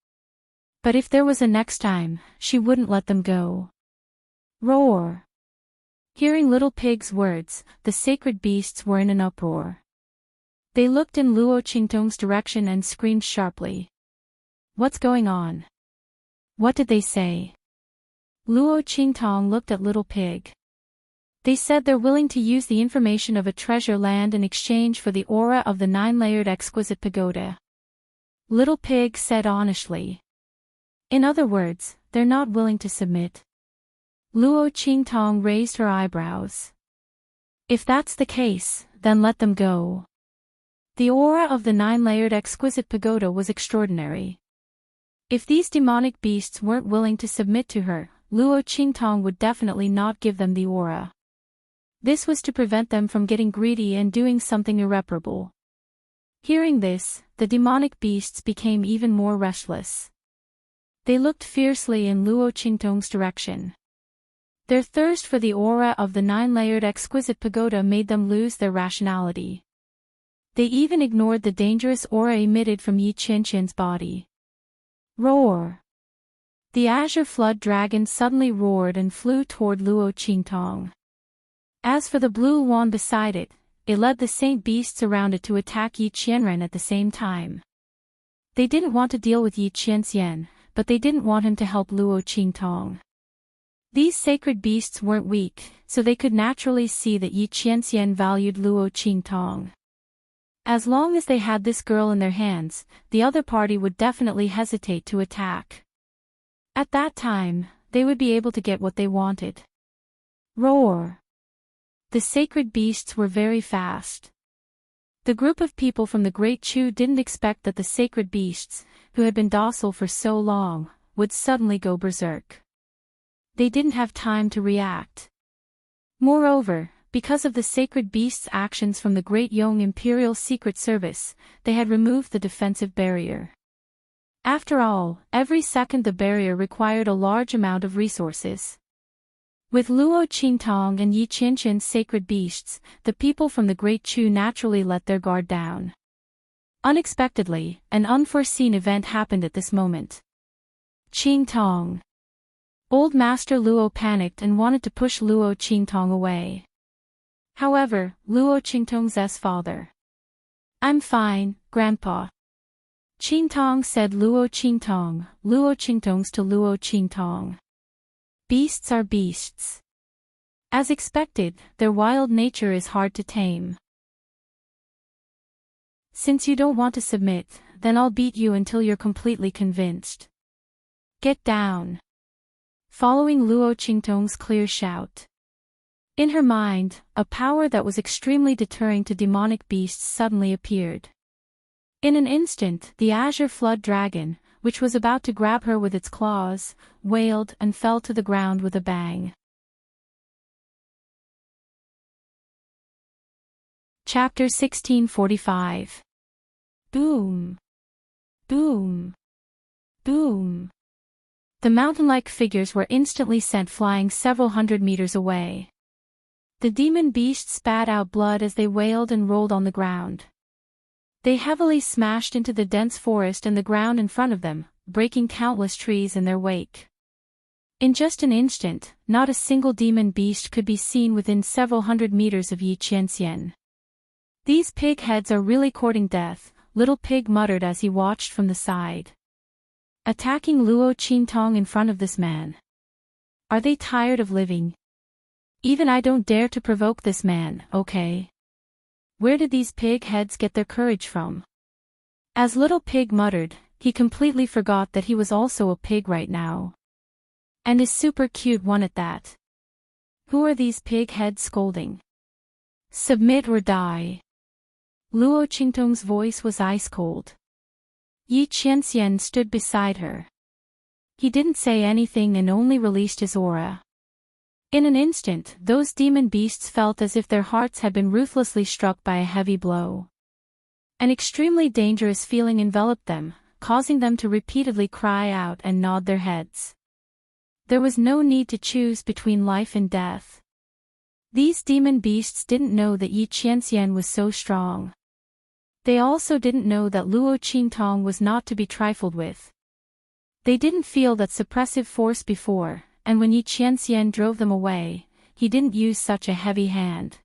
But if there was a next time, she wouldn't let them go. Roar! Hearing Little Pig's words, the sacred beasts were in an uproar. They looked in Luo Qingtong's direction and screamed sharply. What's going on? What did they say? Luo Qingtong looked at Little Pig. They said they're willing to use the information of a treasure land in exchange for the aura of the 9-layered exquisite pagoda. Little Pig said honestly. In other words, they're not willing to submit. Luo Qingtong raised her eyebrows. If that's the case, then let them go. The aura of the 9-layered exquisite pagoda was extraordinary. If these demonic beasts weren't willing to submit to her, Luo Qingtong would definitely not give them the aura. This was to prevent them from getting greedy and doing something irreparable. Hearing this, the demonic beasts became even more restless. They looked fiercely in Luo Qingtong's direction. Their thirst for the aura of the 9-layered exquisite pagoda made them lose their rationality. They even ignored the dangerous aura emitted from Yi Qianxian's body. Roar! The azure flood dragon suddenly roared and flew toward Luo Qingtong. As for the blue wand beside it, it led the saint beasts around it to attack Yi Qianren at the same time. They didn't want to deal with Yi Qianxian, but they didn't want him to help Luo Qingtong. These sacred beasts weren't weak, so they could naturally see that Yi Qianxian valued Luo Qingtong. As long as they had this girl in their hands, the other party would definitely hesitate to attack. At that time, they would be able to get what they wanted. Roar! The sacred beasts were very fast. The group of people from the Great Chu didn't expect that the sacred beasts, who had been docile for so long, would suddenly go berserk. They didn't have time to react. Moreover, because of the sacred beasts' actions from the Great Yong Imperial Secret Service, they had removed the defensive barrier. After all, every second the barrier required a large amount of resources. With Luo Qingtong and Yi Qianxian's sacred beasts, the people from the Great Chu naturally let their guard down. Unexpectedly, an unforeseen event happened at this moment. Qingtong! Old Master Luo panicked and wanted to push Luo Qingtong away. However, Luo Qingtong's father. "I'm fine, Grandpa." Qingtong said Luo Qingtong's to Luo Qingtong. Beasts are beasts. As expected, their wild nature is hard to tame. Since you don't want to submit, then I'll beat you until you're completely convinced. Get down. Following Luo Qingtong's clear shout. In her mind, a power that was extremely deterring to demonic beasts suddenly appeared. In an instant, the azure flood dragon, which was about to grab her with its claws, wailed and fell to the ground with a bang. Chapter 1645. Boom. Boom. Boom. The mountain-like figures were instantly sent flying several hundred meters away. The demon beasts spat out blood as they wailed and rolled on the ground. They heavily smashed into the dense forest and the ground in front of them, breaking countless trees in their wake. In just an instant, not a single demon beast could be seen within several hundred meters of Yi Qianxian. "These pig heads are really courting death," Little Pig muttered as he watched from the side. Attacking Luo Qingtong in front of this man. Are they tired of living? Even I don't dare to provoke this man, okay? Where did these pig heads get their courage from? As Little Pig muttered, he completely forgot that he was also a pig right now. And is super cute one at that. Who are these pig heads scolding? Submit or die. Luo Qingtong's voice was ice cold. Yi Qianxian stood beside her. He didn't say anything and only released his aura. In an instant, those demon beasts felt as if their hearts had been ruthlessly struck by a heavy blow. An extremely dangerous feeling enveloped them, causing them to repeatedly cry out and nod their heads. There was no need to choose between life and death. These demon beasts didn't know that Yi Qianxian was so strong. They also didn't know that Luo Qingtong was not to be trifled with. They didn't feel that suppressive force before, and when Yi Qianxian drove them away, he didn't use such a heavy hand.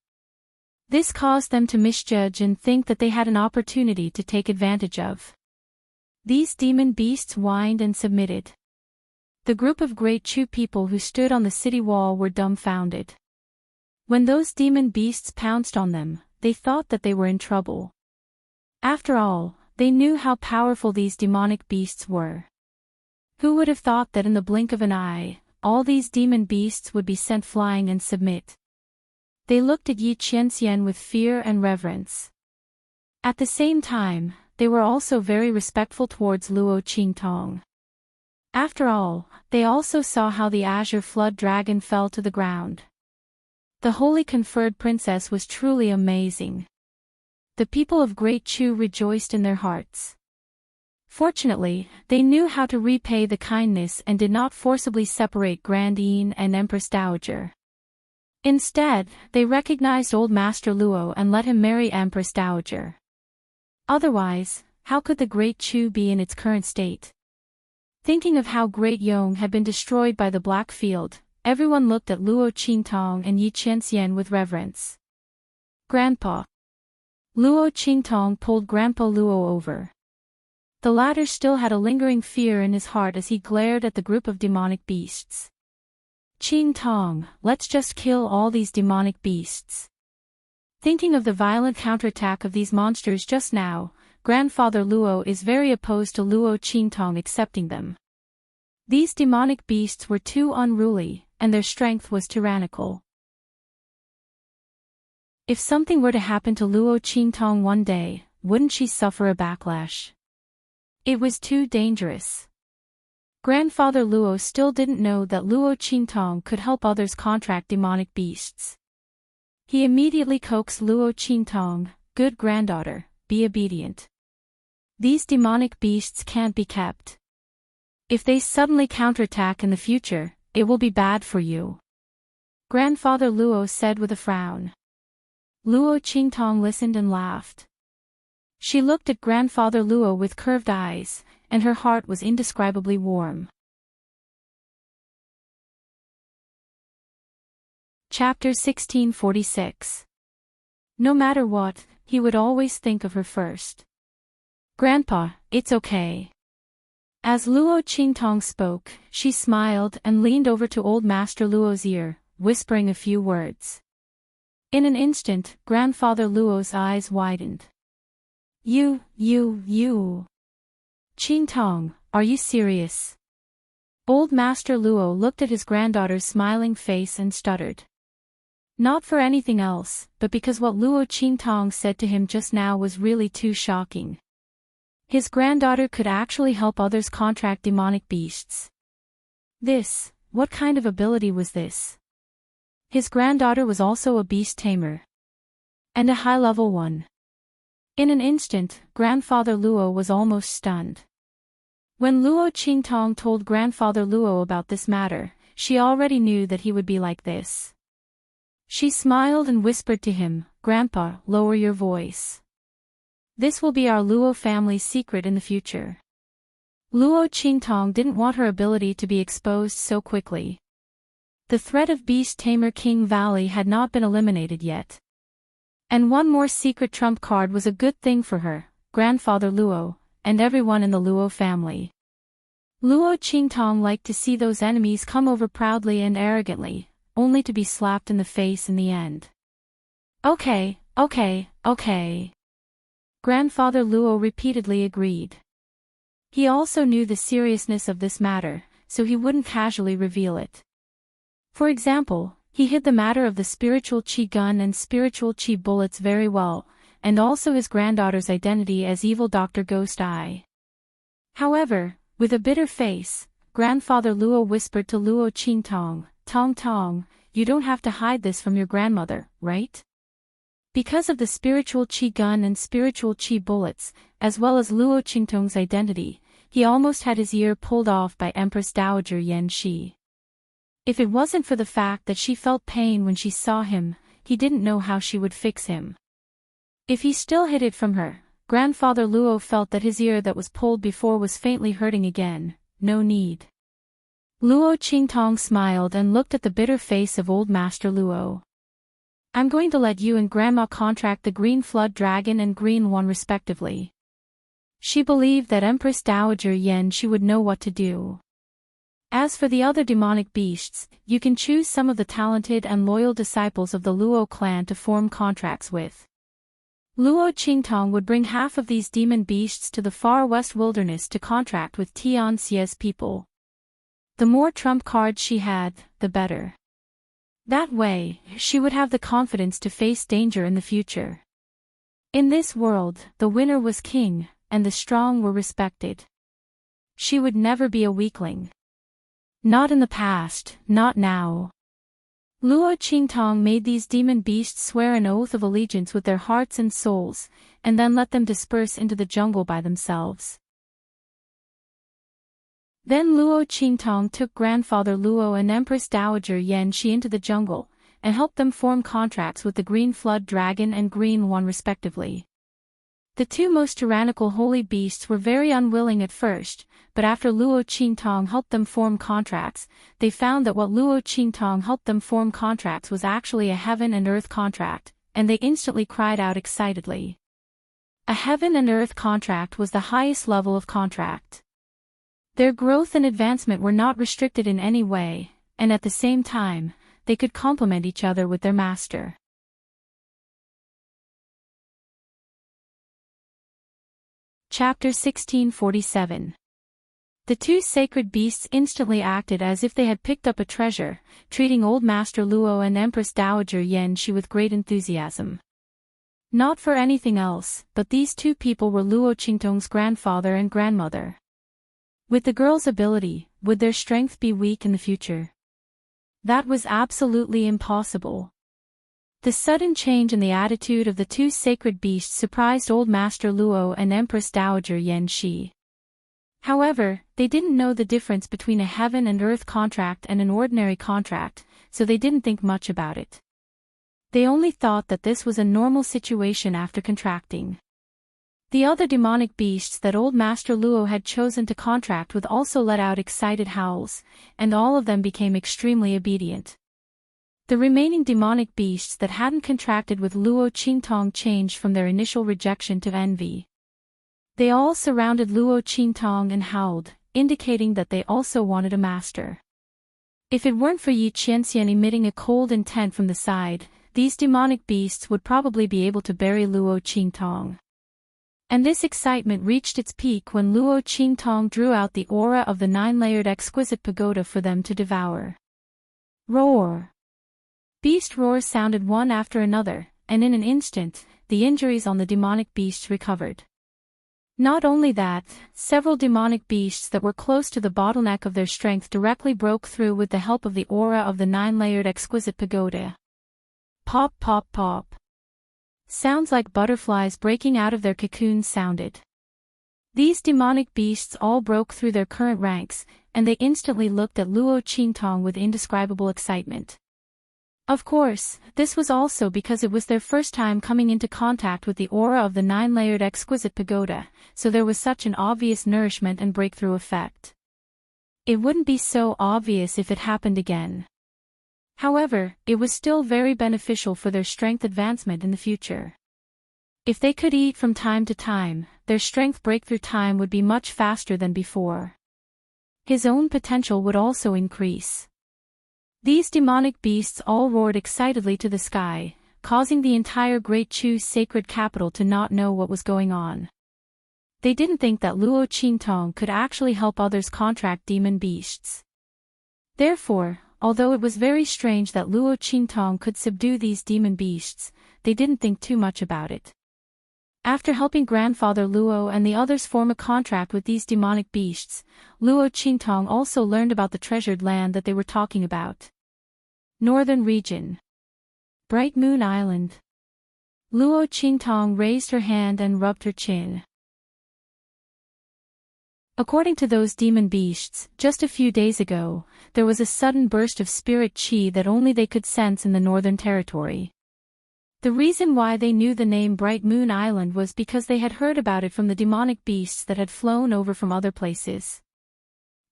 This caused them to misjudge and think that they had an opportunity to take advantage of. These demon beasts whined and submitted. The group of Great Chu people who stood on the city wall were dumbfounded. When those demon beasts pounced on them, they thought that they were in trouble. After all, they knew how powerful these demonic beasts were. Who would have thought that in the blink of an eye, all these demon beasts would be sent flying and submit? They looked at Yi Qianxian with fear and reverence. At the same time, they were also very respectful towards Luo Qingtong. After all, they also saw how the azure flood dragon fell to the ground. The holy conferred princess was truly amazing. The people of Great Chu rejoiced in their hearts. Fortunately, they knew how to repay the kindness and did not forcibly separate Grand Yin and Empress Dowager. Instead, they recognized Old Master Luo and let him marry Empress Dowager. Otherwise, how could the Great Chu be in its current state? Thinking of how Great Yong had been destroyed by the Black Field, everyone looked at Luo Qingtong and Yi Qianxian with reverence. Grandpa. Luo Qingtong pulled Grandpa Luo over. The latter still had a lingering fear in his heart as he glared at the group of demonic beasts. Qingtong, let's just kill all these demonic beasts. Thinking of the violent counterattack of these monsters just now, Grandfather Luo is very opposed to Luo Qingtong accepting them. These demonic beasts were too unruly, and their strength was tyrannical. If something were to happen to Luo Qingtong one day, wouldn't she suffer a backlash? It was too dangerous. Grandfather Luo still didn't know that Luo Qingtong could help others contract demonic beasts. He immediately coaxed Luo Qingtong, "Good granddaughter, be obedient. These demonic beasts can't be kept. If they suddenly counterattack in the future, it will be bad for you." Grandfather Luo said with a frown. Luo Qingtong listened and laughed. She looked at Grandfather Luo with curved eyes, and her heart was indescribably warm. Chapter 1646. No matter what, he would always think of her first. Grandpa, it's okay. As Luo Qingtong spoke, she smiled and leaned over to old Master Luo's ear, whispering a few words. In an instant, Grandfather Luo's eyes widened. You. Qingtong, are you serious? Old Master Luo looked at his granddaughter's smiling face and stuttered. Not for anything else, but because what Luo Qingtong said to him just now was really too shocking. His granddaughter could actually help others contract demonic beasts. What kind of ability was this? His granddaughter was also a beast tamer. And a high-level one. In an instant, Grandfather Luo was almost stunned. When Luo Qingtong told Grandfather Luo about this matter, she already knew that he would be like this. She smiled and whispered to him, "Grandpa, lower your voice. This will be our Luo family's secret in the future." Luo Qingtong didn't want her ability to be exposed so quickly. The threat of Beast Tamer King Valley had not been eliminated yet. And one more secret trump card was a good thing for her, Grandfather Luo, and everyone in the Luo family. Luo Qingtong liked to see those enemies come over proudly and arrogantly, only to be slapped in the face in the end. Okay. Grandfather Luo repeatedly agreed. He also knew the seriousness of this matter, so he wouldn't casually reveal it. For example, he hid the matter of the spiritual chi gun and spiritual chi bullets very well, and also his granddaughter's identity as evil Dr. Ghost Eye. However, with a bitter face, Grandfather Luo whispered to Luo Qingtong, Tong, you don't have to hide this from your grandmother, right? Because of the spiritual chi gun and spiritual chi bullets, as well as Luo Qingtong's identity, he almost had his ear pulled off by Empress Dowager Yan Shi. If it wasn't for the fact that she felt pain when she saw him, he didn't know how she would fix him. If he still hid it from her, Grandfather Luo felt that his ear that was pulled before was faintly hurting again. No need. Luo Qingtong smiled and looked at the bitter face of old Master Luo. I'm going to let you and Grandma contract the Green Flood Dragon and Green One respectively. She believed that Empress Dowager Yan Shi would know what to do. As for the other demonic beasts, you can choose some of the talented and loyal disciples of the Luo clan to form contracts with. Luo Qingtong would bring half of these demon beasts to the far west wilderness to contract with Tian Xia's people. The more trump cards she had, the better. That way, she would have the confidence to face danger in the future. In this world, the winner was king, and the strong were respected. She would never be a weakling. Not in the past, not now. Luo Qingtong made these demon beasts swear an oath of allegiance with their hearts and souls, and then let them disperse into the jungle by themselves. Then Luo Qingtong took Grandfather Luo and Empress Dowager Yan Shi into the jungle, and helped them form contracts with the Green Flood Dragon and Green One respectively. The two most tyrannical holy beasts were very unwilling at first, but after Luo Qingtong helped them form contracts, they found that what Luo Qingtong helped them form contracts was actually a heaven and earth contract, and they instantly cried out excitedly. A heaven and earth contract was the highest level of contract. Their growth and advancement were not restricted in any way, and at the same time, they could complement each other with their master. Chapter 1647. The two sacred beasts instantly acted as if they had picked up a treasure, treating old Master Luo and Empress Dowager Yan Shi with great enthusiasm. Not for anything else, but these two people were Luo Qingtong's grandfather and grandmother. With the girl's ability, would their strength be weak in the future? That was absolutely impossible. The sudden change in the attitude of the two sacred beasts surprised old Master Luo and Empress Dowager Yan Shi. However, they didn't know the difference between a heaven and earth contract and an ordinary contract, so they didn't think much about it. They only thought that this was a normal situation after contracting. The other demonic beasts that old Master Luo had chosen to contract with also let out excited howls, and all of them became extremely obedient. The remaining demonic beasts that hadn't contracted with Luo Qingtong changed from their initial rejection to envy. They all surrounded Luo Qingtong and howled, indicating that they also wanted a master. If it weren't for Yi Qianxian emitting a cold intent from the side, these demonic beasts would probably be able to bury Luo Qingtong. And this excitement reached its peak when Luo Qingtong drew out the aura of the 9-layered exquisite pagoda for them to devour. Roar! Beast roars sounded one after another, and in an instant, the injuries on the demonic beasts recovered. Not only that, several demonic beasts that were close to the bottleneck of their strength directly broke through with the help of the aura of the 9-layered exquisite pagoda. Pop pop pop. Sounds like butterflies breaking out of their cocoons sounded. These demonic beasts all broke through their current ranks, and they instantly looked at Luo Qingtong with indescribable excitement. Of course, this was also because it was their first time coming into contact with the aura of the 9-layered exquisite pagoda, so there was such an obvious nourishment and breakthrough effect. It wouldn't be so obvious if it happened again. However, it was still very beneficial for their strength advancement in the future. If they could eat from time to time, their strength breakthrough time would be much faster than before. His own potential would also increase. These demonic beasts all roared excitedly to the sky, causing the entire Great Chu's sacred capital to not know what was going on. They didn't think that Luo Qingtong could actually help others contract demon beasts. Therefore, although it was very strange that Luo Qingtong could subdue these demon beasts, they didn't think too much about it. After helping Grandfather Luo and the others form a contract with these demonic beasts, Luo Qingtong also learned about the treasured land that they were talking about. Northern region. Bright Moon Island. Luo Qingtong raised her hand and rubbed her chin. According to those demon beasts, just a few days ago, there was a sudden burst of spirit chi that only they could sense in the Northern Territory. The reason why they knew the name Bright Moon Island was because they had heard about it from the demonic beasts that had flown over from other places.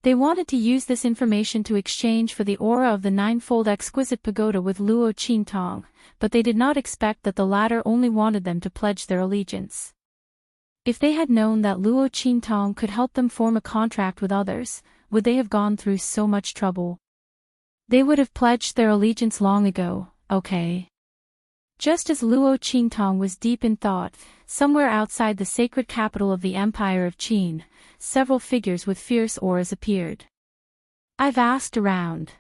They wanted to use this information to exchange for the aura of the 9-fold exquisite pagoda with Luo Qingtong, but they did not expect that the latter only wanted them to pledge their allegiance. If they had known that Luo Qingtong could help them form a contract with others, would they have gone through so much trouble? They would have pledged their allegiance long ago, okay? Just as Luo Qingtong was deep in thought, somewhere outside the sacred capital of the Empire of Qin, several figures with fierce auras appeared. I've asked around.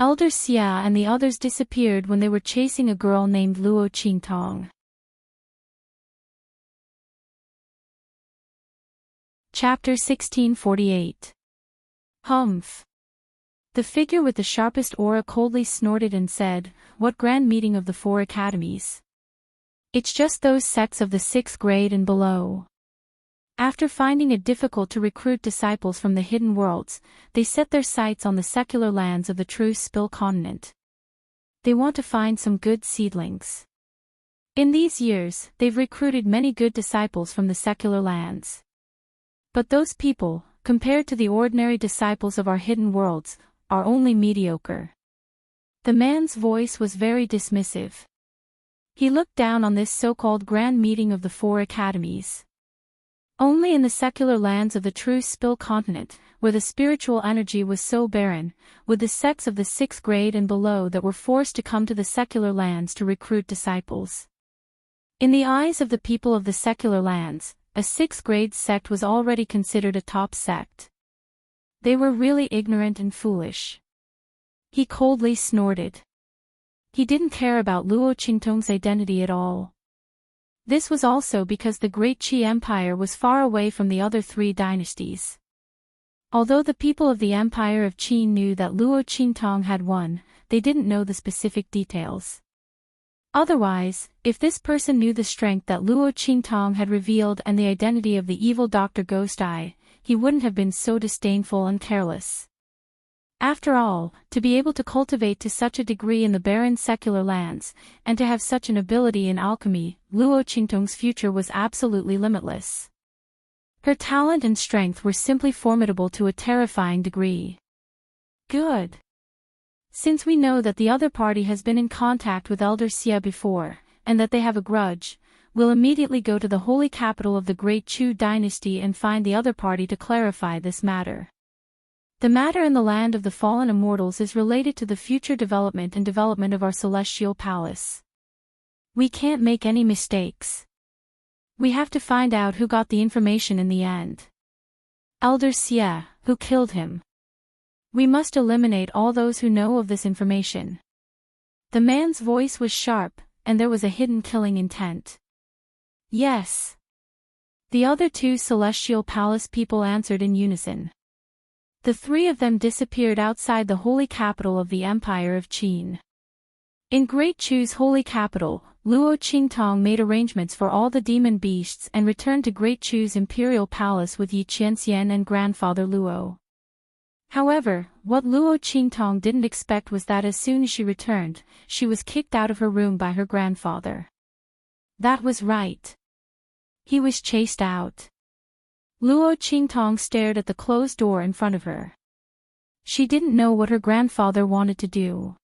Elder Xia and the others disappeared when they were chasing a girl named Luo Qingtong. Chapter 1648. Humph. The figure with the sharpest aura coldly snorted and said, "What grand meeting of the 4 academies? It's just those sects of the 6th grade and below." After finding it difficult to recruit disciples from the hidden worlds, they set their sights on the secular lands of the true Spill continent. They want to find some good seedlings. In these years, they've recruited many good disciples from the secular lands. But those people, compared to the ordinary disciples of our hidden worlds, are only mediocre. The man's voice was very dismissive. He looked down on this so-called grand meeting of the 4 academies. Only in the secular lands of the true Spill continent, where the spiritual energy was so barren, would the sects of the 6th grade and below that were forced to come to the secular lands to recruit disciples. In the eyes of the people of the secular lands, a 6th grade sect was already considered a top sect. They were really ignorant and foolish. He coldly snorted. He didn't care about Luo Qingtong's identity at all. This was also because the Great Qi Empire was far away from the other 3 dynasties. Although the people of the Empire of Qin knew that Luo Qingtong had won, they didn't know the specific details. Otherwise, if this person knew the strength that Luo Qingtong had revealed and the identity of the evil Dr. Ghost Eye, he wouldn't have been so disdainful and careless. After all, to be able to cultivate to such a degree in the barren secular lands, and to have such an ability in alchemy, Luo Qingtong's future was absolutely limitless. Her talent and strength were simply formidable to a terrifying degree. Good. Since we know that the other party has been in contact with Elder Xie before, and that they have a grudge, we'll immediately go to the holy capital of the Great Chu dynasty and find the other party to clarify this matter. The matter in the land of the fallen immortals is related to the future development of our celestial palace. We can't make any mistakes. We have to find out who got the information in the end. Elder Xie, who killed him. We must eliminate all those who know of this information. The man's voice was sharp, and there was a hidden killing intent. Yes. The other two celestial palace people answered in unison. The three of them disappeared outside the holy capital of the Empire of Qin. In Great Chu's holy capital, Luo Qingtong made arrangements for all the demon beasts and returned to Great Chu's imperial palace with Yi Qianxian and grandfather Luo. However, what Luo Qingtong didn't expect was that as soon as she returned, she was kicked out of her room by her grandfather. That was right. He was chased out. Luo Qingtong stared at the closed door in front of her. She didn't know what her grandfather wanted to do.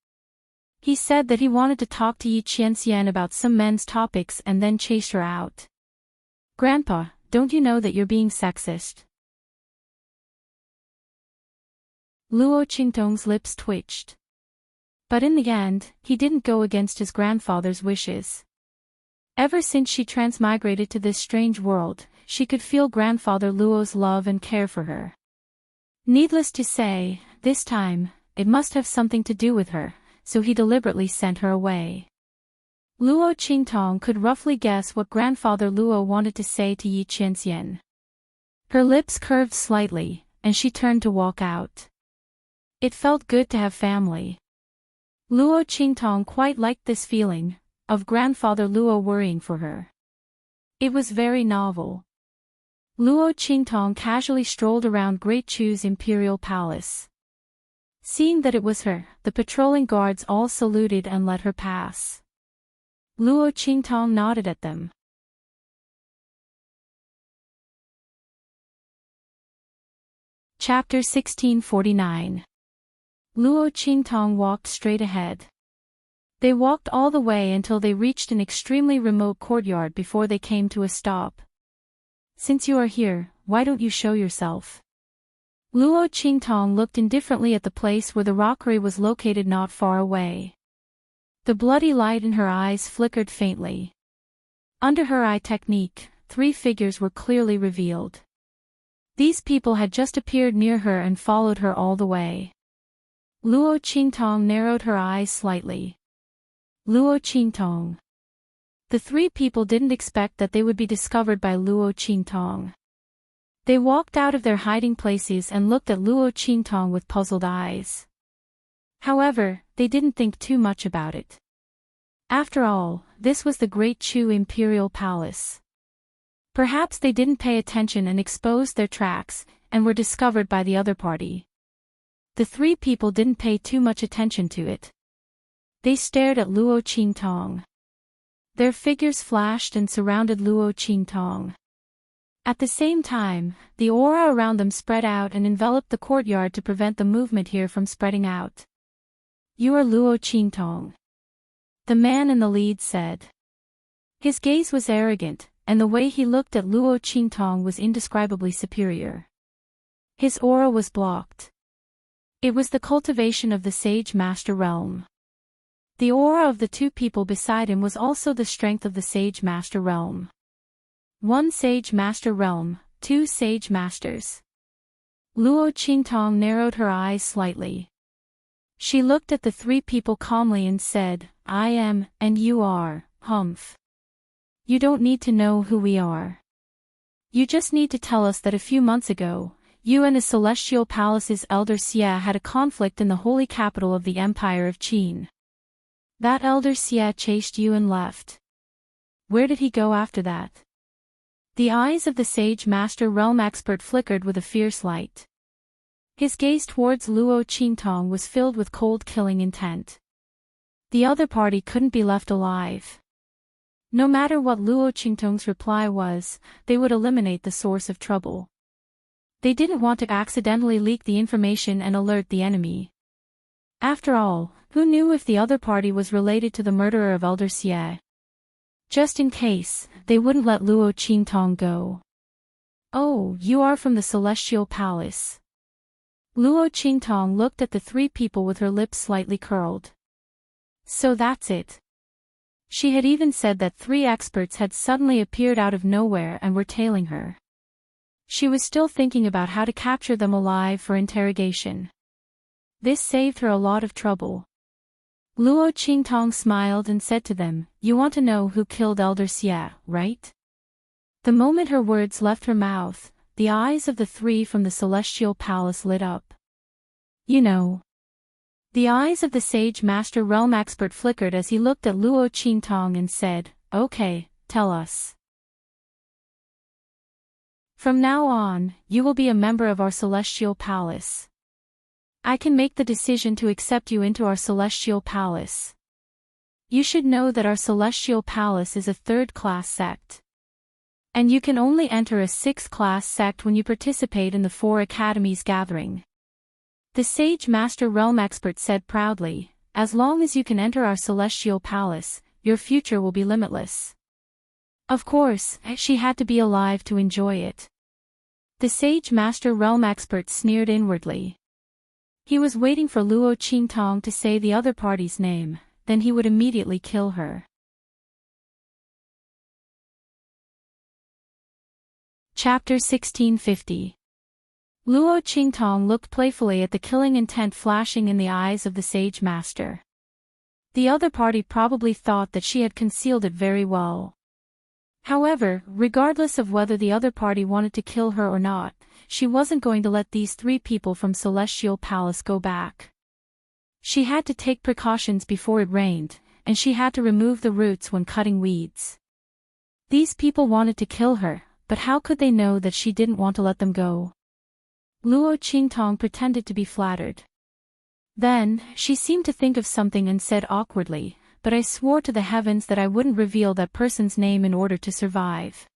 He said that he wanted to talk to Yi Qianxian about some men's topics and then chase her out. Grandpa, don't you know that you're being sexist? Luo Qingtong's lips twitched. But in the end, he didn't go against his grandfather's wishes. Ever since she transmigrated to this strange world, she could feel grandfather Luo's love and care for her. Needless to say, this time, it must have something to do with her, so he deliberately sent her away. Luo Qingtong could roughly guess what grandfather Luo wanted to say to Yi Qianxian. Her lips curved slightly, and she turned to walk out. It felt good to have family. Luo Qingtong quite liked this feeling, of grandfather Luo worrying for her. It was very novel. Luo Qingtong casually strolled around Great Chu's imperial palace. Seeing that it was her, the patrolling guards all saluted and let her pass. Luo Qingtong nodded at them. Chapter 1649. Luo Qingtong walked straight ahead. They walked all the way until they reached an extremely remote courtyard before they came to a stop. Since you are here, why don't you show yourself? Luo Qingtong looked indifferently at the place where the rockery was located not far away. The bloody light in her eyes flickered faintly. Under her eye technique, three figures were clearly revealed. These people had just appeared near her and followed her all the way. Luo Qingtong narrowed her eyes slightly. Luo Qingtong. The three people didn't expect that they would be discovered by Luo Qingtong. They walked out of their hiding places and looked at Luo Qingtong with puzzled eyes. However, they didn't think too much about it. After all, this was the Great Chu imperial palace. Perhaps they didn't pay attention and exposed their tracks, and were discovered by the other party. The three people didn't pay too much attention to it. They stared at Luo Qingtong. Their figures flashed and surrounded Luo Qingtong. At the same time, the aura around them spread out and enveloped the courtyard to prevent the movement here from spreading out. You are Luo Qingtong. The man in the lead said. His gaze was arrogant, and the way he looked at Luo Qingtong was indescribably superior. His aura was blocked. It was the cultivation of the Sage Master Realm. The aura of the two people beside him was also the strength of the Sage Master Realm. One Sage Master Realm, two Sage Masters. Luo Qingtong narrowed her eyes slightly. She looked at the three people calmly and said, I am, and you are, humph. You don't need to know who we are. You just need to tell us that a few months ago, you and the Celestial Palace's Elder Xie had a conflict in the holy capital of the Empire of Qin. That Elder Xie chased you and left. Where did he go after that? The eyes of the Sage Master Realm expert flickered with a fierce light. His gaze towards Luo Qingtong was filled with cold killing intent. The other party couldn't be left alive. No matter what Luo Qingtong's reply was, they would eliminate the source of trouble. They didn't want to accidentally leak the information and alert the enemy. After all, who knew if the other party was related to the murderer of Elder Xie? Just in case, they wouldn't let Luo Qingtong go. Oh, you are from the Celestial Palace. Luo Qingtong looked at the three people with her lips slightly curled. So that's it. She had even said that three experts had suddenly appeared out of nowhere and were tailing her. She was still thinking about how to capture them alive for interrogation. This saved her a lot of trouble. Luo Qingtong smiled and said to them, "You want to know who killed Elder Xie, right?" The moment her words left her mouth, the eyes of the three from the Celestial Palace lit up. You know. The eyes of the Sage Master Realm Expert flickered as he looked at Luo Qingtong and said, "Okay, tell us." "From now on, you will be a member of our Celestial Palace. I can make the decision to accept you into our Celestial Palace. You should know that our Celestial Palace is a third-class sect. And you can only enter a sixth-class sect when you participate in the 4 academies gathering." The Sage Master Realm Expert said proudly, "As long as you can enter our Celestial Palace, your future will be limitless." Of course, she had to be alive to enjoy it. The Sage Master Realm Expert sneered inwardly. He was waiting for Luo Qingtong to say the other party's name, then he would immediately kill her. Chapter 1650. Luo Qingtong looked playfully at the killing intent flashing in the eyes of the Sage Master. The other party probably thought that she had concealed it very well. However, regardless of whether the other party wanted to kill her or not, she wasn't going to let these three people from Celestial Palace go back. She had to take precautions before it rained, and she had to remove the roots when cutting weeds. These people wanted to kill her, but how could they know that she didn't want to let them go? Luo Qingtong pretended to be flattered. Then, she seemed to think of something and said awkwardly, "But I swore to the heavens that I wouldn't reveal that person's name in order to survive.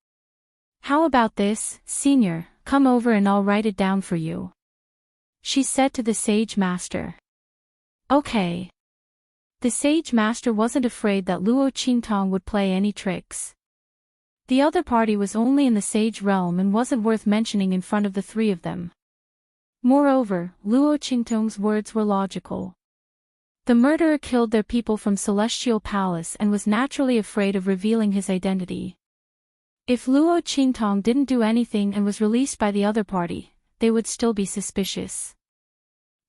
How about this, Senior, come over and I'll write it down for you," she said to the Sage Master. Okay. The Sage Master wasn't afraid that Luo Qingtong would play any tricks. The other party was only in the Sage realm and wasn't worth mentioning in front of the three of them. Moreover, Luo Qingtong's words were logical. The murderer killed their people from Celestial Palace and was naturally afraid of revealing his identity. If Luo Qingtong didn't do anything and was released by the other party, they would still be suspicious.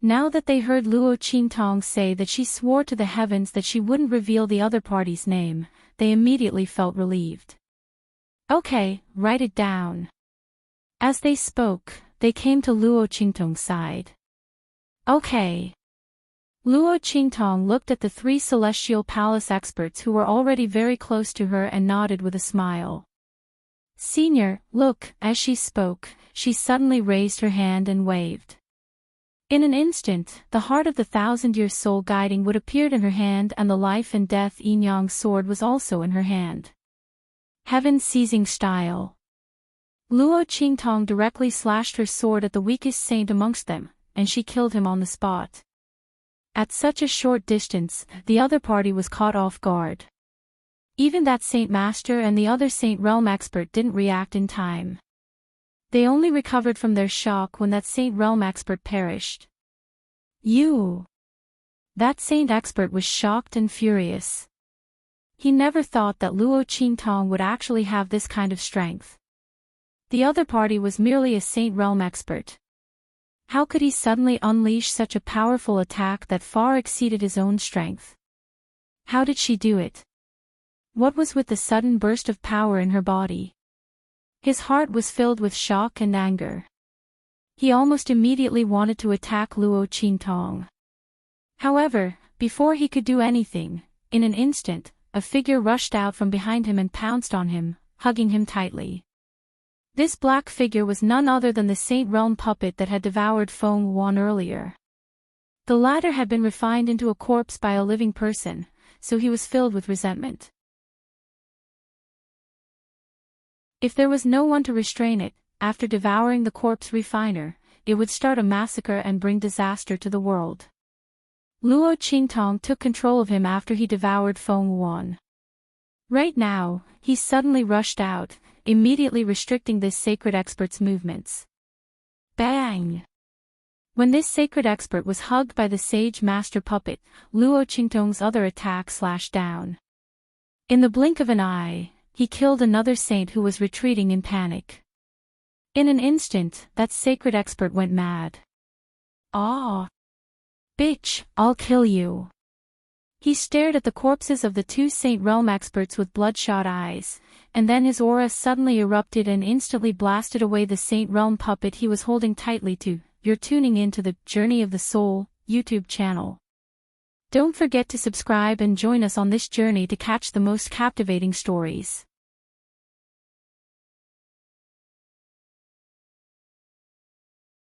Now that they heard Luo Qingtong say that she swore to the heavens that she wouldn't reveal the other party's name, they immediately felt relieved. Okay, write it down. As they spoke, they came to Luo Qingtong's side. Okay. Luo Qingtong looked at the three Celestial Palace experts who were already very close to her and nodded with a smile. Senior, look, as she spoke, she suddenly raised her hand and waved. In an instant, the heart of the 1,000-year soul guiding wood appeared in her hand and the life and death yin-yang sword was also in her hand. Heaven seizing style. Luo Qingtong directly slashed her sword at the weakest saint amongst them, and she killed him on the spot. At such a short distance, the other party was caught off guard. Even that Saint Master and the other Saint Realm Expert didn't react in time. They only recovered from their shock when that Saint Realm Expert perished. You! That Saint Expert was shocked and furious. He never thought that Luo Qingtong would actually have this kind of strength. The other party was merely a Saint Realm Expert. How could he suddenly unleash such a powerful attack that far exceeded his own strength? How did she do it? What was with the sudden burst of power in her body? His heart was filled with shock and anger. He almost immediately wanted to attack Luo Qingtong. However, before he could do anything, in an instant, a figure rushed out from behind him and pounced on him, hugging him tightly. This black figure was none other than the Saint Realm puppet that had devoured Feng Wan earlier. The latter had been refined into a corpse by a living person, so he was filled with resentment. If there was no one to restrain it, after devouring the corpse refiner, it would start a massacre and bring disaster to the world. Luo Qingtong took control of him after he devoured Feng Yuan. Right now, he suddenly rushed out, immediately restricting this sacred expert's movements. Bang! When this sacred expert was hugged by the sage master puppet, Luo Qingtong's other attack slashed down. In the blink of an eye, he killed another saint who was retreating in panic. In an instant, that sacred expert went mad. "Ah! Bitch, I'll kill you." He stared at the corpses of the two Saint Realm experts with bloodshot eyes, and then his aura suddenly erupted and instantly blasted away the Saint Realm puppet he was holding tightly to. You're tuning in to the Journey of the Soul YouTube channel. Don't forget to subscribe and join us on this journey to catch the most captivating stories.